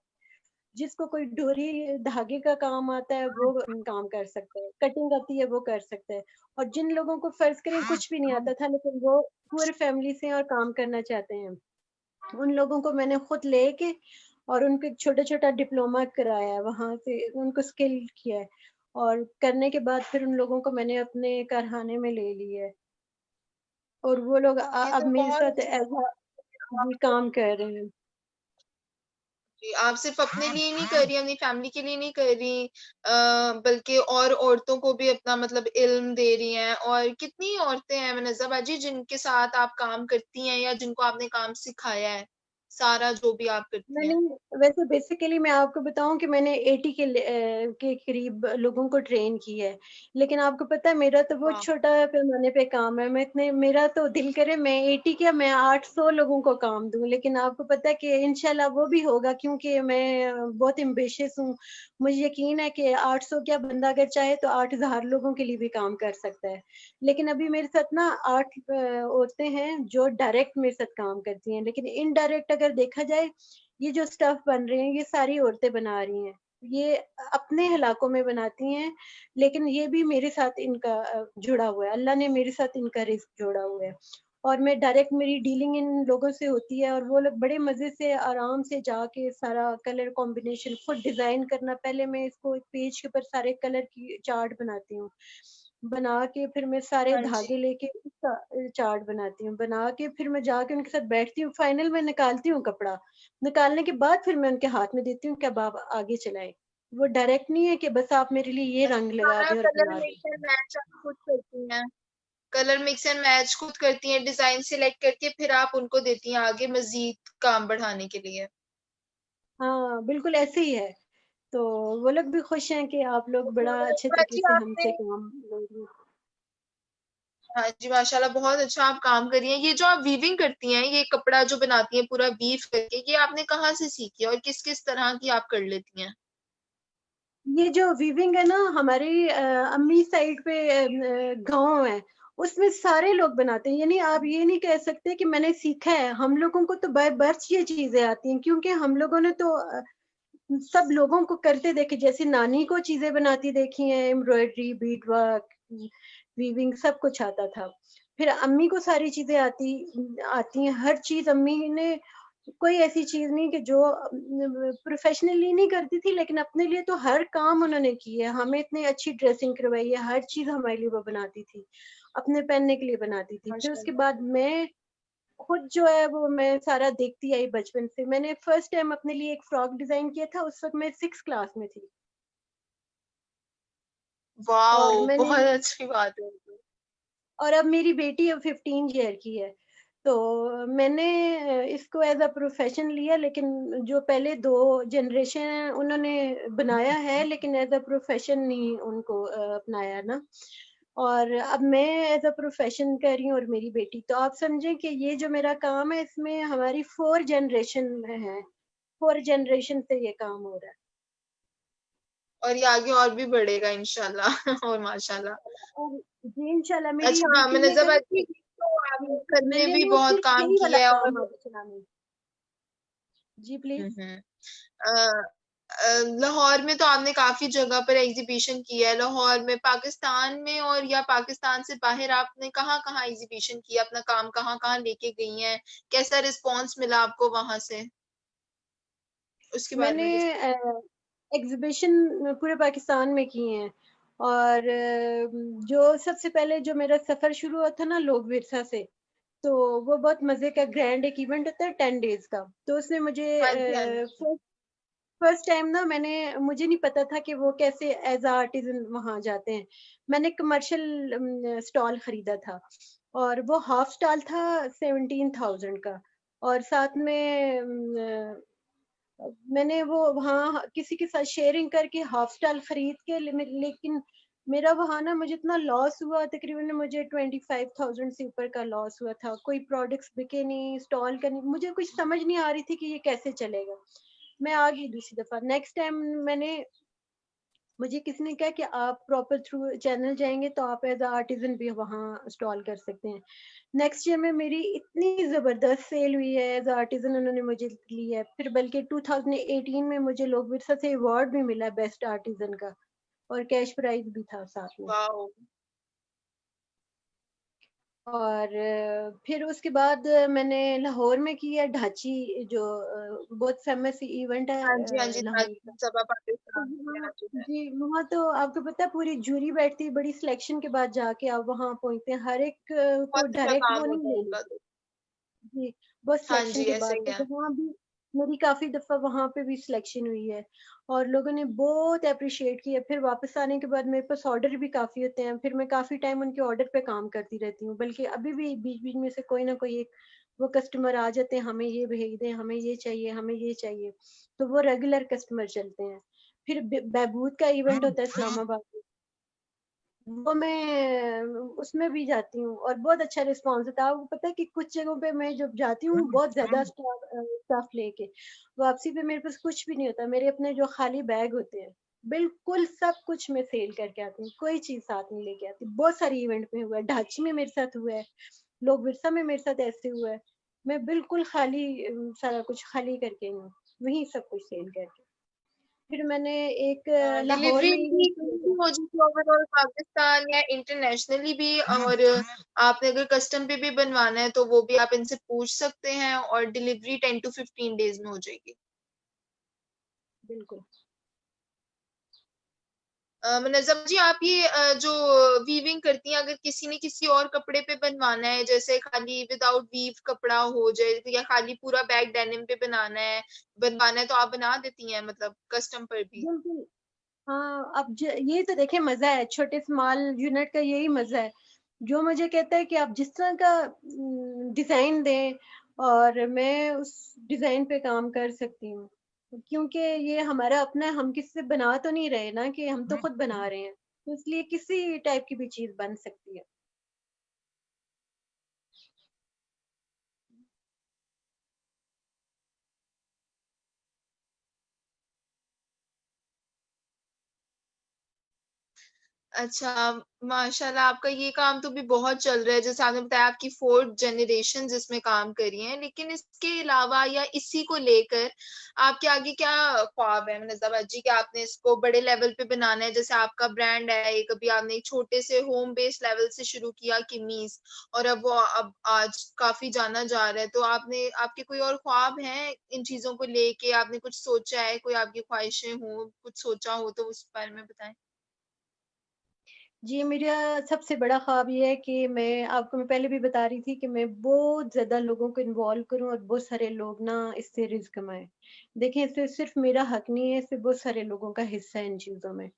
जिसको कोई डोरी धागे का काम आता है वो काम कर सकता है, कटिंग आती है वो कर सकता है। और जिन लोगों को फ़र्ज़ करें कुछ भी नहीं आता था लेकिन वो पुअर फैमिली से हैं और काम करना चाहते हैं। उन लोगों को मैंने खुद लेके और उनको एक छोटा-छोटा डिप्लोमा कराया है, वहाँ से उनको स्किल किया है और करने के बाद फिर उन लोगों को मैंने अपने कारखाने में ले लिया है और वो लोग ये अब तो मेरे बहुत साथ अच्छी एज़ अ ये काम कर रहे हैं। जी, आप सिर्फ अपने लिए नहीं कर रही, अपनी फैमिली के लिए नहीं कर रही, बल्कि और औरतों को भी अपना मतलब इल्म दे रही हैं। और कितनी औरतें हैं मुनज़्ज़ा बाजी जिनके साथ आप काम करती हैं या जिनको आपने काम सिखाया है, सारा जो भी आप करती मैंने हैं? वैसे बेसिकली मैं आपको बताऊँ कि मैंने 80 के करीब लोगों को ट्रेन किया है। लेकिन आपको पता है मेरा तो बहुत वाह! छोटा पैमाने पे काम है। मैं इतने मेरा तो दिल करे मैं 80 क्या मैं 800 लोगों को काम दूँ। लेकिन आपको पता है कि इंशाल्लाह वो भी होगा क्योंकि मैं बहुत एम्बिशियस हूँ। मुझे यकीन है कि 800 क्या बंदा अगर चाहे तो 8000 लोगों के लिए भी काम कर सकता है। लेकिन अभी मेरे साथ ना 8 औरतें हैं जो डायरेक्ट मेरे साथ काम करती हैं। लेकिन इनडायरेक्ट अगर देखा जाए ये जो स्टफ बन रहे हैं ये सारी औरतें बना रही हैं। ये अपने इलाकों में बनाती हैं, लेकिन ये भी मेरे साथ इनका जुड़ा हुआ है। अल्लाह ने मेरे साथ इनका रिज़्क जोड़ा हुआ है। और मैं डायरेक्ट मेरी डीलिंग इन लोगों से होती है और वो लोग बड़े मज़े से आराम से जाके सारा कलर कॉम्बिनेशन खुद डिज़ाइन करना पहले मैं इसको एक पेज के ऊपर सारे कलर की चार्ट बनाती हूँ। बना के फिर मैं सारे हाँ जी। धागे लेके उसका चार्ट बनाती हूँ। बना के फिर मैं जाके उनके साथ बैठती हूँ, फाइनल में निकालती हूँ कपड़ा। निकालने के बाद फिर मैं उनके हाथ में देती हूँ कि अब आप आगे चलाएँ। वो डायरेक्ट नहीं है कि बस आप मेरे लिए ये रंग लगा सारा दें और कलर बना दें। मिक्स एंड मैच आप खुद करती हैं? कलर मिक्स एंड मैच खुद करती हैं, डिज़ाइन सिलेक्ट करके फिर आप उनको देती हैं आगे मज़ीद काम बढ़ाने के लिए? हाँ, बिल्कुल ऐसे ही है। तो वो लोग भी खुश हैं कि आप लोग बड़ा अच्छे मुनज़्ज़ा तरीके जी से आपने हमसे काम ले रही हैं। हाँ जी, माशाल्लाह बहुत अच्छा आप काम कर रही हैं। ये जो आप वीविंग करती हैं, ये कपड़ा जो बनाती हैं पूरा वीव करके, ये आपने कहाँ से सीखी है और किस-किस तरह की आप कर लेती हैं? ये जो वीविंग है ना हमारी अम्मी साइड पे गाँव है, उसमें सारे लोग बनाते हैं। यानी आप ये नहीं कह सकते कि मैंने सीखा है, हम लोगों को तो बाय बर्थ ये चीज़ें आती हैं क्योंकि हम लोगों ने तो सब लोगों को करते देखे जैसे नानी को चीज़ें बनाती देखी हैं, एम्ब्रॉयडरी, बीड वर्क, वीविंग सब कुछ आता था। फिर अम्मी को सारी चीज़ें आती हैं, हर चीज़ अम्मी ने कोई ऐसी चीज़ नहीं कि जो प्रोफ़ेशनली नहीं करती थी लेकिन अपने लिए तो हर काम उन्होंने की है। हमें इतनी अच्छी ड्रेसिंग करवाई है, हर चीज़ हमारे लिए वो बनाती थी, अपने पहनने के लिए बनाती थी। फिर उसके माशाल्लाह। बाद मैं खुद जो है वो मैं सारा देखती आई बचपन से। मैंने फर्स्ट टाइम अपने लिए एक फ्रॉक डिज़ाइन किया था, उस वक़्त मैं 6th क्लास में थी और वाओ! मैंने बहुत अच्छी बात है ये तो। और अब मेरी बेटी अब 15 ईयर की है। तो मैंने इसको एज़ अ प्रोफ़ेशन लिया लेकिन जो पहले 2 जनरेशन हैं उन्होंने बनाया है लेकिन एज़ अ प्रोफ़ेशन नहीं उनको अपनाया ना। और अब मैं एज़ अ प्रोफ़ेशन कर रही हूँ और मेरी बेटी। तो आप समझें कि ये जो मेरा काम है इसमें हमारी 4 जनरेशन है। 4 जनरेशन से ये काम हो रहा है। और ये आगे और भी बढ़ेगा इंशाल्लाह और माशाल्लाह। और जी, इंशाल्लाह मेरी अच्छा, बेटी ये मुनज़्ज़ा करेगी बाजी तो आपने घर में मैंने भी ना बहुत सिर्फ़ काम यही वाला किया है काम और आगे चलाना है। जी, हुँ, प्लीज़। हुँ। अ लाहौर में तो आपने काफ़ी जगह पर एग्ज़िबिशन किया है। लाहौर में, पाकिस्तान में और या पाकिस्तान से बाहर आपने कहाँ-कहाँ एग्ज़िबिशन किया? अपना काम कहाँ-कहाँ लेके गई हैं? कैसा रिस्पॉन्स मिला आपको वहाँ से? उसके बारे मैंने में कुछ। एग्जीबिशन पूरे पाकिस्तान में किए हैं, और जो सबसे पहले जो मेरा सफर शुरू हुआ था ना लोक विरसा से, तो वो बहुत मजे का ग्रैंड एक इवेंट होता है 10 डेज का। तो उसने मुझे हाँ जी, हाँ जी। फर्स्ट टाइम ना, मुझे नहीं पता था कि वो कैसे एज अ आर्टिजन वहां जाते हैं। मैंने कमर्शियल स्टॉल खरीदा था, और वो हाफ स्टॉल था 17,000 का। और साथ में मैंने वो वहाँ किसी के साथ शेयरिंग करके हाफ स्टॉल खरीद के लेकिन मेरा वहाँ ना मुझे इतना लॉस हुआ, तकरीबन मुझे 25,000 से ऊपर का लॉस हुआ था। कोई प्रोडक्ट्स बिके नहीं, स्टॉल का नहीं, मुझे कुछ समझ नहीं आ रही थी कि ये कैसे चलेगा। मैं आ गई दूसरी दफा। नेक्स्ट टाइम मुझे किसी ने कहा कि आप प्रॉपर थ्रू चैनल जाएंगे तो आप एज आर्टिजन भी वहाँ स्टॉल कर सकते हैं। नेक्स्ट ईयर में मेरी इतनी जबरदस्त सेल हुई है, एज आर्टिजन उन्होंने मुझे ली है। फिर बल्कि 2018 में मुझे लोक विरसा से अवार्ड भी मिला बेस्ट आर्टिजन का, और कैश प्राइज भी था साथ में। वाओ। और फिर उसके बाद मैंने लाहौर में किया ढांची, जो बहुत फेमस इवेंट है हाँ जी, हाँ जी, लाहौर का। सभा तो पाकिस्तान में वहाँ, आ चुका है। जी वहाँ तो आपको पता है पूरी जूरी बैठती है, बड़ी सिलेक्शन के बाद जाके आप वहाँ पहुंचते हैं। हर एक को बहुत अच्छा डायरेक्ट वो काम नहीं होता है ले उनका लेते। तो। जी, बहुत हाँ सिलेक्शन जी, के ऐसा बाद, ही तो है। वहाँ भी मेरी काफी दफा वहाँ पे भी सिलेक्शन हुई है, और लोगों ने बहुत अप्रिशिएट किया। फिर वापस आने के बाद मेरे पास ऑर्डर भी काफी होते हैं, फिर मैं काफी टाइम उनके ऑर्डर पे काम करती रहती हूँ। बल्कि अभी भी बीच बीच में से कोई ना कोई एक वो कस्टमर आ जाते हैं, हमें ये भेज दें, हमें ये चाहिए, हमें ये चाहिए। तो वो रेगुलर कस्टमर चलते हैं। फिर बहबूद का इवेंट होता है इस्लामाबाद में, वो मैं उसमें भी जाती हूँ, और बहुत अच्छा रिस्पॉन्स होता है। आपको पता है कि कुछ जगहों पे मैं जब जाती हूँ बहुत ज्यादा स्टाफ लेके, वापसी पे मेरे पास कुछ भी नहीं होता। मेरे अपने जो खाली बैग होते हैं, बिल्कुल सब कुछ मैं सेल करके आती हूँ, कोई चीज साथ नहीं लेके आती। बहुत सारी इवेंट में हुआ है, ढांची में मेरे साथ हुआ है, लोक विरसा में मेरे साथ ऐसे हुआ है। मैं बिल्कुल खाली सारा कुछ खाली करके आई हूँ, वही सब कुछ सेल करके। फिर मैंने एक लाहौर डिलीवरी में भी इवेंट कहीं किया भी था। हो जाती है ओवरऑल पाकिस्तान या इंटरनेशनली भी, और आपने अगर कस्टम पे भी बनवाना है तो वो भी आप इनसे पूछ सकते हैं, और डिलीवरी 10 to 15 डेज में हो जाएगी। बिल्कुल। मुनज़्ज़म जी, आप ये जो वीविंग करती हैं, अगर किसी ने किसी और कपड़े पे बनवाना है, जैसे खाली विदाउट वीव कपड़ा हो जाए, या खाली पूरा बैग डेनिम पे बनवाना है, तो आप बना देती हैं, मतलब कस्टम पर भी? बिल्कुल। हाँ, अब ये तो देखे मजा है, छोटे स्मॉल यूनिट का यही मजा है। जो मुझे कहता है कि आप जिस तरह का डिजाइन दें, और मैं उस डिजाइन पे काम कर सकती हूँ। क्योंकि ये हमारा अपना है, हम किसी से बना तो नहीं रहे ना, कि हम तो खुद बना रहे हैं, तो इसलिए किसी टाइप की भी चीज बन सकती है। अच्छा, माशाल्लाह, आपका ये काम तो भी बहुत चल रहा है। जैसे आपने बताया आपकी 4th जनरेशन जिसमें काम करी है, लेकिन इसके अलावा या इसी को लेकर आपके आगे क्या ख्वाब है मुनज़्ज़मा जी, कि आपने इसको बड़े लेवल पे बनाना है? जैसे आपका ब्रांड है, एक अभी आपने एक छोटे से होम बेस्ड लेवल से शुरू किया किमीज, और अब आज काफी जाना जा रहा है। तो आपके कोई और ख्वाब हैं इन चीजों को लेके? आपने कुछ सोचा है, कोई आपकी ख्वाहिशें हो, कुछ सोचा हो तो उस बारे में बताएं। जी, मेरा सबसे बड़ा ख्वाब ये है कि मैं पहले भी बता रही थी कि मैं बहुत ज़्यादा लोगों को इन्वॉल्व करूँ, और बहुत सारे लोग ना इससे रिज़्क कमाएँ। देखें, इससे सिर्फ़ मेरा हक नहीं है, इससे बहुत सारे लोगों का हिस्सा है इन चीज़ों में।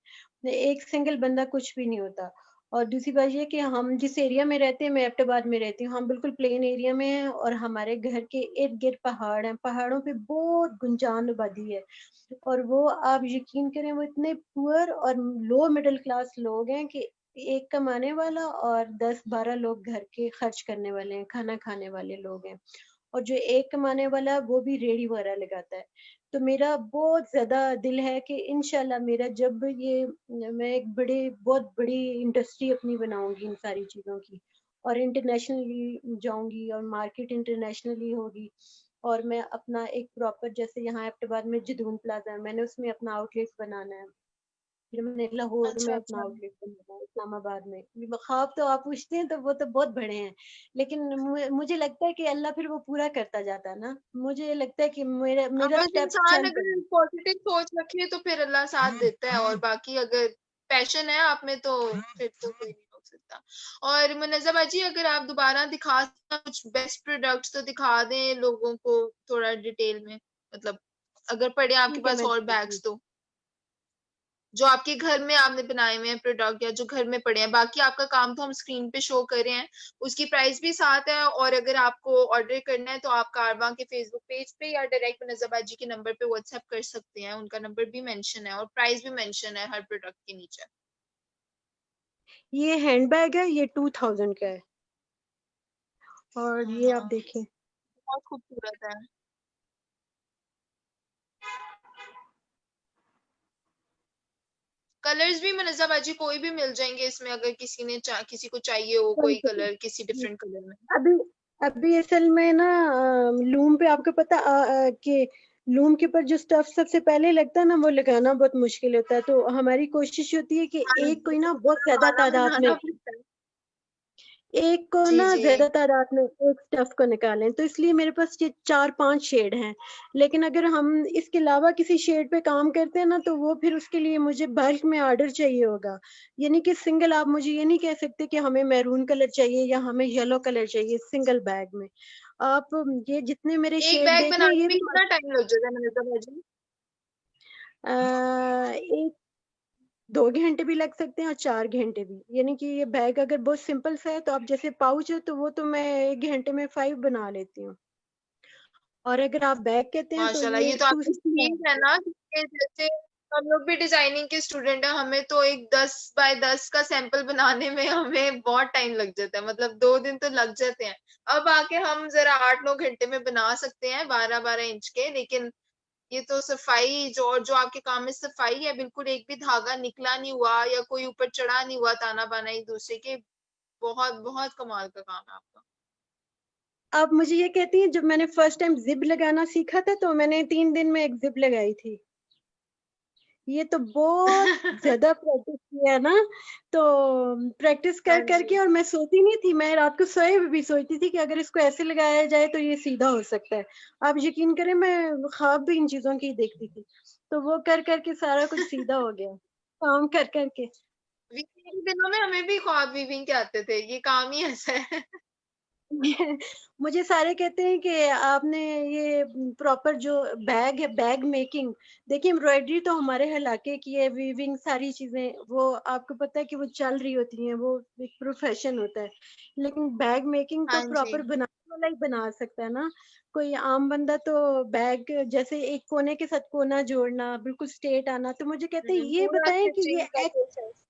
एक सिंगल बंदा कुछ भी नहीं होता। और दूसरी बात ये है कि हम जिस एरिया में रहते हैं, मैं एबटाबाद में रहती हूँ, हम बिल्कुल प्लेन एरिया में हैं, और हमारे घर के इर्द-गिर्द पहाड़ हैं। पहाड़ों पे बहुत गुंजान आबादी है, और वो आप यकीन करें, वो इतने पुअर और लो मिडिल क्लास लोग हैं कि एक कमाने वाला और 10-12 लोग घर के खर्च करने वाले हैं, खाना खाने वाले लोग हैं। और जो एक कमाने वाला वो भी रेडी वगैरह लगाता है। तो मेरा बहुत ज़्यादा दिल है कि इंशाल्लाह मेरा जब ये मैं एक बहुत बड़ी इंडस्ट्री अपनी बनाऊंगी इन सारी चीज़ों की, और इंटरनेशनली जाऊंगी, और मार्केट इंटरनेशनली होगी। और मैं अपना एक प्रॉपर, जैसे यहाँ एबटाबाद में जदून प्लाजा है, मैंने उसमें अपना आउटलेट बनाना है। फिर मैंने लाहौर में अच्छा अपना अच्छा। आउटलेट बनाया, इस्लामाबाद में। ख्वाब तो आप पूछते हैं तो वो तो बहुत बड़े हैं, लेकिन मुझे लगता है कि अल्लाह फिर वो पूरा करता जाता है ना। मुझे लगता है कि मेरा अब मेरा बस स्टेप इंसान चल रहा अगर है। पॉजिटिव सोच रखे तो फिर अल्लाह साथ देता है, और बाकी अगर पैशन है आप में तो फिर तो कोई नहीं रोक सकता। और मुनज़्ज़मा जी, अगर आप दोबारा दिखा कुछ बेस्ट प्रोडक्ट्स तो दिखा दें लोगों को थोड़ा डिटेल में, मतलब अगर पड़े आपके ठीक है, पास मैं और बैग्स तो, जो आपके घर में आपने बनाए हुए हैं प्रोडक्ट, या जो घर में पड़े हैं। बाकी आपका काम तो हम स्क्रीन पे शो कर रहे हैं, उसकी प्राइस भी साथ है। और अगर आपको ऑर्डर करना है तो आप कारवां के फेसबुक पेज पे या डायरेक्ट मुनज़्ज़मा जी के नंबर पे व्हाट्सएप कर सकते हैं। उनका नंबर भी मेंशन है और प्राइस भी मेंशन है हर प्रोडक्ट के नीचे। ये हैंडबैग है, ये 2000 का है, और ये आप हाँ, देखें। बहुत खूबसूरत है। कलर्स भी मुनज़्ज़मा जी कोई भी मिल जाएंगे इसमें, अगर किसी को चाहिए हो कोई कलर किसी डिफरेंट कलर में। अभी अभी असल में ना लूम पे आपको पता कि लूम के ऊपर जो स्टफ सबसे पहले लगता है ना, वो लगाना बहुत मुश्किल होता है। तो हमारी कोशिश होती है कि हाँ एक जी, कोई ना तो बहुत पूरा ज्यादा खाना तादाद में, बनाना पड़ता है। एक को जी ना जी। ज्यादा तादाद में एक स्टफ को निकालें। तो इसलिए मेरे पास ये 4-5 शेड हैं। लेकिन अगर हम इसके अलावा किसी शेड पे काम करते हैं ना, तो वो फिर उसके लिए मुझे बल्क में ऑर्डर चाहिए होगा। यानी कि सिंगल आप मुझे ये नहीं कह सकते कि हमें मैरून कलर चाहिए या हमें येलो कलर चाहिए सिंगल बैग में। आप ये जितने मेरे एक शेड बैग देख रहे हैं बनाने ये में भी कितना टाइम लग जाता है मुनज़्ज़मा जी? एक 2 घंटे भी लग सकते हैं और 4 घंटे भी। यानी कि ये बैग अगर बहुत सिंपल सा है तो आप जैसे पाउच है तो वो तो मैं 1 घंटे में 5 बना लेती हूँ। और अगर आप बैग कहते हैं तो माशाल्लाह, ये ये तो टू आपकी सिक्सटी स्कीम है ना कि जैसे हम लोग भी डिजाइनिंग के स्टूडेंट हैं, हमें तो एक 10 बाय 10 का सैंपल बनाने में हमें बहुत टाइम लग जाता है, मतलब 2 दिन तो लग जाते हैं। अब आके हम जरा 8-9 घंटे में बना सकते हैं 12-12 इंच के, लेकिन ये तो सफाई जो आपके काम में सफाई है, बिल्कुल एक भी धागा निकला नहीं हुआ या कोई ऊपर चढ़ा नहीं हुआ ताना बाना एक दूसरे के। बहुत बहुत कमाल का काम है आपका। आप मुझे ये कहती हैं, जब मैंने फर्स्ट टाइम जिप लगाना सीखा था तो मैंने 3 दिन में एक जिप लगाई थी। ये तो बहुत ज्यादा प्रैक्टिस किया ना। तो प्रैक्टिस हाँ कर जी। करके, और मैं सोती नहीं थी, मैं रात को सोए हुए भी सोचती थी कि अगर इसको ऐसे लगाया जाए तो ये सीधा हो सकता है। आप यकीन करें, मैं ख्वाब भी इन चीजों की देखती थी। तो वो कर करके सारा कुछ सीधा हो गया, काम कर करके। वीकेंड के दिनों में हमें भी ख्वाब वीविंग के आते थे, ये काम ही ऐसा है। मुझे सारे कहते हैं कि आपने ये प्रॉपर जो बैग है, बैग मेकिंग, देखिए एम्ब्रॉयडरी तो हमारे इलाके की है, वीविंग सारी चीजें वो आपको पता है कि वो चल रही होती हैं, वो एक प्रोफेशन होता है। लेकिन बैग मेकिंग तो हाँ जी। प्रॉपर बनाने वाला ही बना सकता है ना। कोई आम बंदा तो बैग जैसे एक कोने के साथ कोना जोड़ना, बिल्कुल स्ट्रेट आना, तो मुझे कहते हैं ये पूरा बताएं कि स्टिचिंग का प्रोसेस।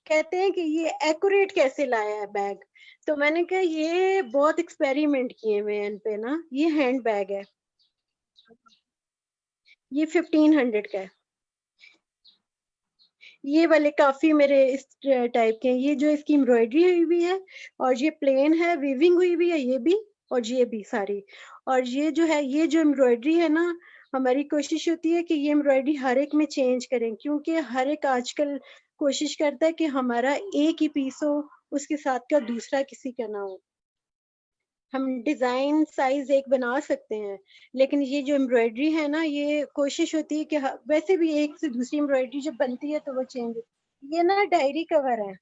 कहते हैं कि ये एक्यूरेट कैसे लाया है बैग। तो मैंने कहा ये बहुत एक्सपेरिमेंट किए हुए हैं इन पे ना। ये हैंड बैग है, ये 1500 का है। ये वाले काफी मेरे इस टाइप के हैं। ये जो इसकी एम्ब्रॉयडरी हुई हुई है, और ये प्लेन है, वीविंग हुई हुई है ये भी, और ये भी सारी। और ये जो है, ये जो एम्ब्रॉयडरी है ना, हमारी कोशिश होती है कि ये एम्ब्रॉयडरी हर एक में चेंज करें, क्योंकि हर एक आजकल कोशिश करता है कि हमारा एक ही पीस हो, उसके साथ का दूसरा किसी का ना हो। हम डिजाइन साइज एक बना सकते हैं, लेकिन ये जो एम्ब्रॉयडरी है ना, ये कोशिश होती है कि वैसे भी एक से दूसरी एम्ब्रॉयडरी जब बनती है तो वो चेंज। ये ना डायरी कवर है,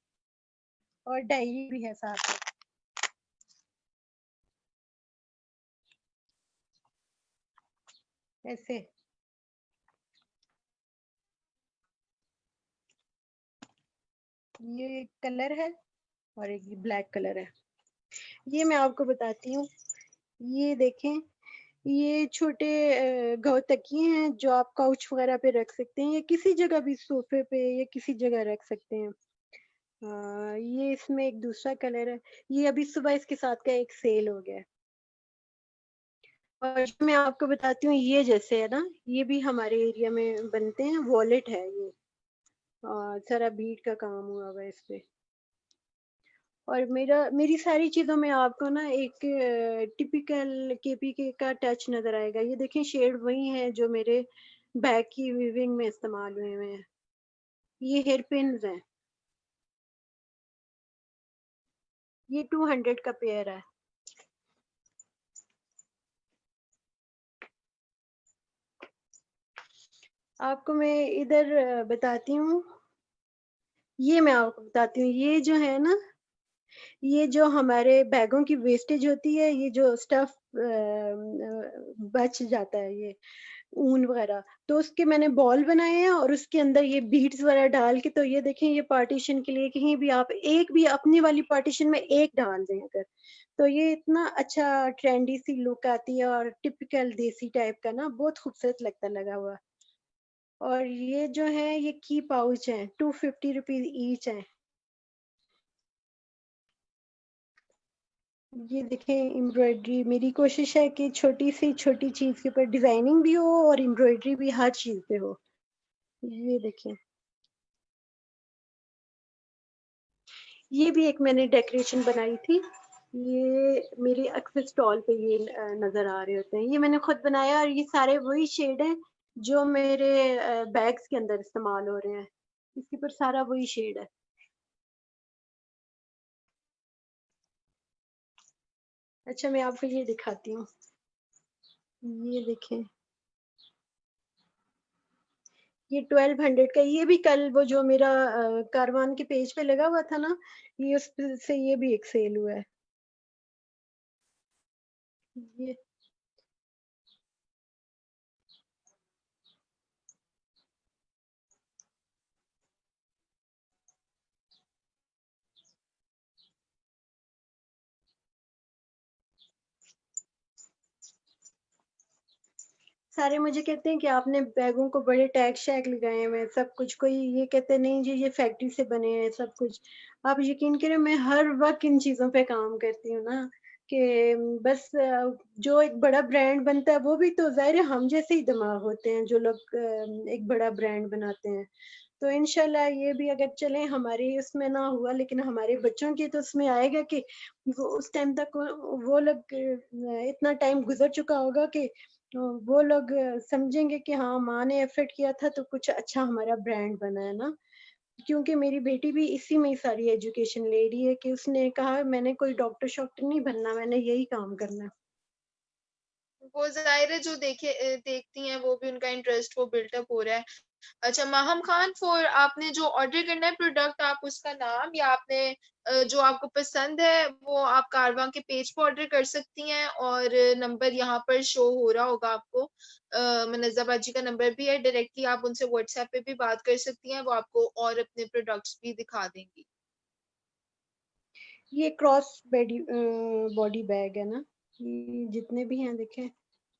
और डायरी भी है साथ में ऐसे। ये कलर है, और एक ब्लैक कलर है। ये मैं आपको बताती हूँ, ये देखें, ये छोटे गौ तकिए हैं जो आप काउच वगैरह पे रख सकते हैं, या किसी जगह भी सोफे पे या किसी जगह रख सकते हैं। ये इसमें एक दूसरा कलर है। ये अभी सुबह इसके साथ का एक सेल हो गया है। और मैं आपको बताती हूँ, ये जैसे है ना, ये भी हमारे एरिया में बनते हैं, वॉलेट है ये, सारा बीट का काम हुआ हुआ है इस पे। और मेरी सारी चीजों में आपको ना एक टिपिकल केपीके का टच नजर आएगा। ये देखें शेड वही है जो मेरे बैग की वीविंग में इस्तेमाल हुए हुए हैं। ये हेयर पिन्स हैं, ये 200 का पेयर है। आपको मैं इधर बताती हूँ, ये मैं आपको बताती हूँ, ये जो है ना, ये जो हमारे बैगों की वेस्टेज होती है, ये जो स्टफ बच जाता है, ये ऊन वगैरह, तो उसके मैंने बॉल बनाए हैं और उसके अंदर ये बीड्स वगैरह डाल के, तो ये देखें, ये पार्टीशन के लिए कहीं भी आप एक भी अपनी वाली पार्टीशन में एक डाल दें अगर, तो ये इतना अच्छा ट्रेंडी सी लुक आती है और टिपिकल देसी टाइप का ना, बहुत खूबसूरत लगता लगा हुआ। और ये जो है ये की पाउच है, 250 रुपीज ईच है। ये देखें एम्ब्रॉयडरी, मेरी कोशिश है कि छोटी सी छोटी चीज के ऊपर डिजाइनिंग भी हो और एम्ब्रॉयडरी भी हर चीज पे हो। ये देखें, ये भी एक मैंने डेकोरेशन बनाई थी, ये मेरे अक्सर स्टॉल पे ये नजर आ रहे होते हैं, ये मैंने खुद बनाया और ये सारे वही शेड हैं जो मेरे बैग्स के अंदर इस्तेमाल हो रहे हैं, इसके ऊपर सारा वही शेड है। अच्छा मैं आपको ये दिखाती हूँ, ये देखें, ये 1200 का, ये भी कल वो जो मेरा कारवान के पेज पे लगा हुआ था ना, ये उस पे से ये भी एक सेल हुआ है। ये सारे मुझे कहते हैं कि आपने बैगों को बड़े टैग शैग लगाए हैं सब कुछ, कोई ये कहते हैं नहीं जी ये फैक्ट्री से बने हैं सब कुछ। आप यकीन करें मैं हर वक्त इन चीजों पे काम करती हूँ ना, कि बस जो एक बड़ा ब्रांड बनता है वो भी तो जाहिर है हम जैसे ही दिमाग होते हैं जो लोग एक बड़ा ब्रांड बनाते हैं। तो इंशाल्लाह ये भी अगर चले, हमारे उसमें ना हुआ लेकिन हमारे बच्चों के तो उसमें आएगा कि वो उस टाइम तक वो लोग इतना टाइम गुजर चुका होगा कि वो लोग समझेंगे कि हाँ माँ ने एफर्ट किया था तो कुछ अच्छा हमारा ब्रांड बना है ना। क्योंकि मेरी बेटी भी इसी में ही सारी एजुकेशन ले रही है कि उसने कहा मैंने कोई डॉक्टर शॉक्टर नहीं बनना, मैंने यही काम करना है। वो जाहिर है जो देखती हैं वो भी उनका इंटरेस्ट वो बिल्टअप हो रहा है। अच्छा माहम खान, फॉर आपने जो ऑर्डर करना है प्रोडक्ट, आप उसका नाम या आपने जो आपको पसंद है वो आप कारवां के पेज पर ऑर्डर कर सकती हैं, और नंबर यहाँ पर शो हो रहा होगा आपको। मनज़्ज़ा बाजी का नंबर भी है, डायरेक्टली आप उनसे व्हाट्सएप पे भी बात कर सकती हैं, वो आपको और अपने प्रोडक्ट्स भी दिखा देंगी। ये क्रॉस बॉडी बॉडी बैग है ना, ये जितने भी हैं देखें,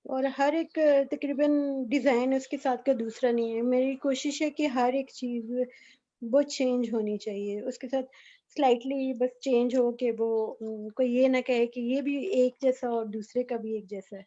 और हर एक तकरीबन डिजाइन उसके साथ का दूसरा नहीं है। मेरी कोशिश है कि हर एक चीज वो चेंज होनी चाहिए उसके साथ, स्लाइटली बस चेंज हो के वो कोई ये ना कहे कि ये भी एक जैसा और दूसरे का भी एक जैसा है।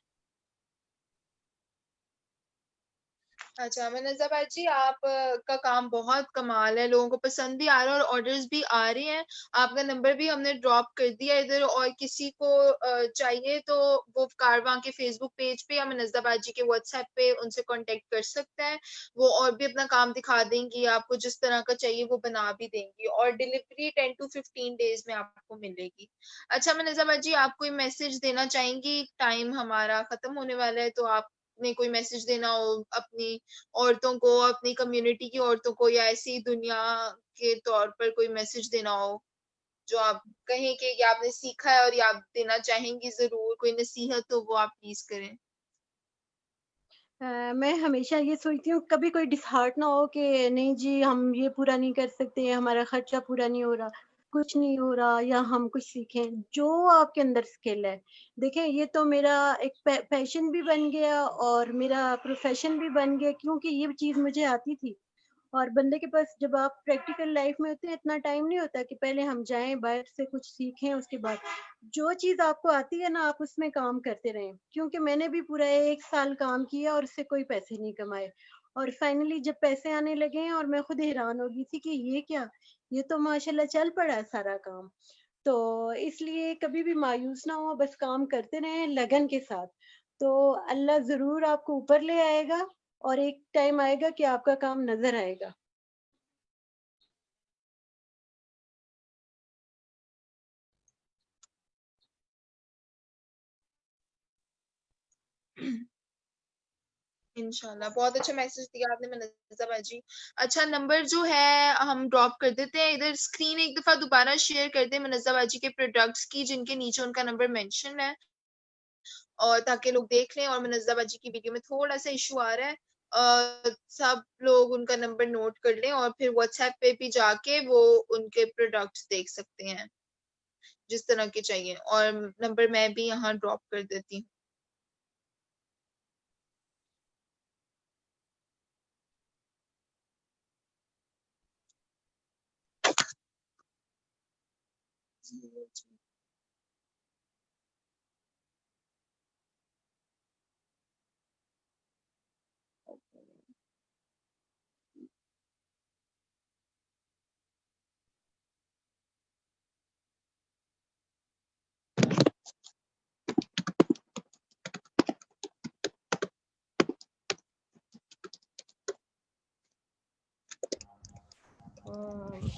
अच्छा मनज़्ज़ा बाजी, आप का काम बहुत कमाल है, लोगों को पसंद भी आ रहा है और ऑर्डर्स भी आ रहे हैं। आपका नंबर भी हमने ड्रॉप कर दिया इधर, और किसी को चाहिए तो वो कारवां के फेसबुक पेज पे या मनज़्ज़ा बाजी के व्हाट्सएप पे उनसे कांटेक्ट कर सकते हैं। वो और भी अपना काम दिखा देंगी, आपको जिस तरह का चाहिए वो बना भी देंगी, और डिलीवरी 10 to 15 डेज में आपको मिलेगी। अच्छा मनज़्ज़ा बाजी, आप कोई मैसेज देना चाहेंगी? टाइम हमारा खत्म होने वाला है, तो आप ने कोई मैसेज देना हो अपनी औरतों को, अपनी कम्युनिटी की औरतों को, या ऐसी दुनिया के तौर पर कोई मैसेज देना हो जो आप कहें कि ये आपने सीखा है और ये आप देना चाहेंगी जरूर, कोई नसीहत तो वो आप प्लीज करें। मैं हमेशा ये सोचती हूँ कभी कोई डिसहार्ट ना हो कि नहीं जी हम ये पूरा नहीं कर सकते, हमारा खर्चा पूरा नहीं हो रहा, कुछ नहीं हो रहा, या हम कुछ सीखें जो आपके अंदर स्किल है। देखें ये तो मेरा एक पैशन भी बन गया और मेरा प्रोफेशन भी बन गया, क्योंकि ये चीज़ मुझे आती थी। और बंदे के पास जब आप प्रैक्टिकल लाइफ में होते हैं इतना टाइम नहीं होता कि पहले हम जाएं बाहर से कुछ सीखें, उसके बाद जो चीज आपको आती है ना आप उसमें काम करते रहें। क्योंकि मैंने भी पूरा 1 साल काम किया और उससे कोई पैसे नहीं कमाए, और फाइनली जब पैसे आने लगे हैं और मैं खुद हैरान हो गई थी कि ये क्या, ये तो माशाल्लाह चल पड़ा है सारा काम। तो इसलिए कभी भी मायूस ना हो, बस काम करते रहें लगन के साथ, तो अल्लाह जरूर आपको ऊपर ले आएगा और एक टाइम आएगा कि आपका काम नजर आएगा। इंशाल्लाह। बहुत अच्छा मैसेज दिया आपने मुनज़्ज़ा बाजी। अच्छा, नंबर जो है हम ड्रॉप कर देते हैं इधर। स्क्रीन एक दफा दोबारा शेयर कर दें मुनज़्ज़ा बाजी के प्रोडक्ट्स की, जिनके नीचे उनका नंबर मेंशन है, और ताकि लोग देख लें। और मुनज़्ज़ा बाजी की वीडियो में थोड़ा सा इशू आ रहा है, सब लोग उनका नंबर नोट कर लें और फिर व्हाट्सएप पे भी जाके वो उनके प्रोडक्ट्स देख सकते हैं जिस तरह के चाहिए। और नंबर मैं भी यहाँ ड्रॉप कर देती हूँ।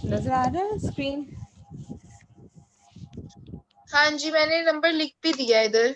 नजर आ रहा है स्क्रीन? हाँ जी, मैंने नंबर लिख भी दिया इधर।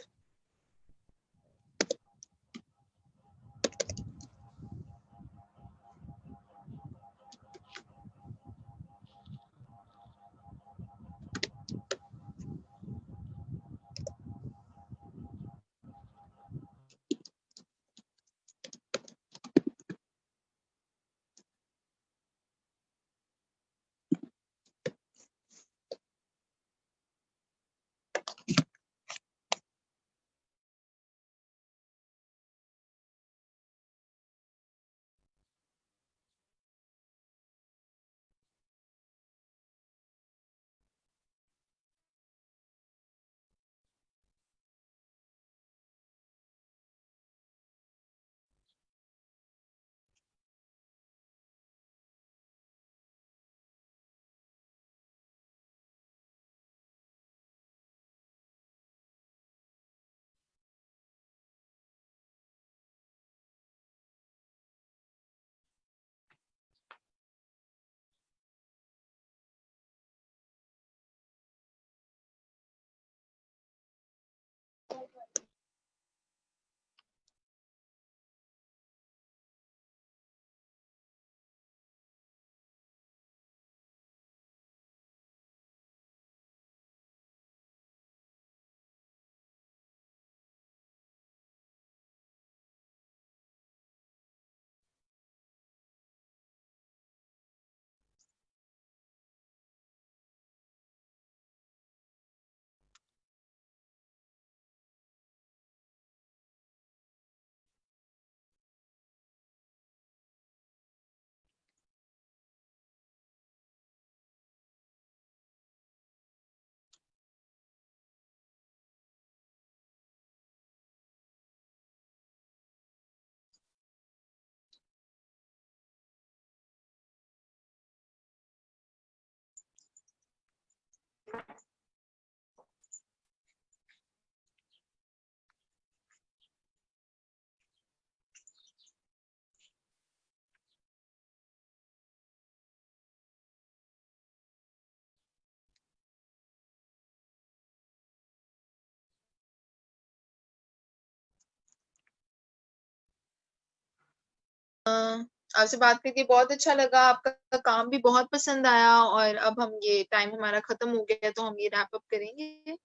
आपसे बात करके बहुत अच्छा लगा। आपका काम भी बहुत पसंद आया। और अब हम ये टाइम हमारा खत्म हो गया है, तो हम ये रैप अप करेंगे।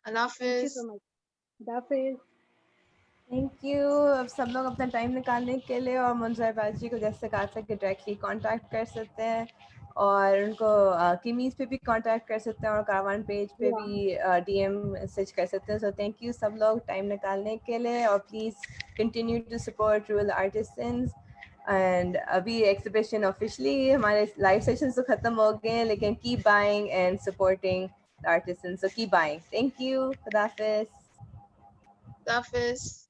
अल्लाह थैंक यू हाफिज। So much. हाफिज। Thank you. अब सब लोग अपना टाइम निकालने के लिए और मुनज़्ज़ा बाजी को जैसे कहा था कि डायरेक्टली कांटेक्ट कर सकते हैं, और उनको किमीज़ पे भी कांटेक्ट कर सकते हैं, और कारवान पेज पे भी डीएम मैसेज कर सकते हैं। सो थैंक यू सब लोग टाइम निकालने के लिए, और please continue to support rural artisans. And अभी एग्जीबिशन ऑफिशियली हमारे लाइव सेशंस तो ख़त्म हो गए हैं, लेकिन keep buying and supporting artisans, so keep buying. Thank you. खुदा हाफिज़। अल्लाह हाफिज।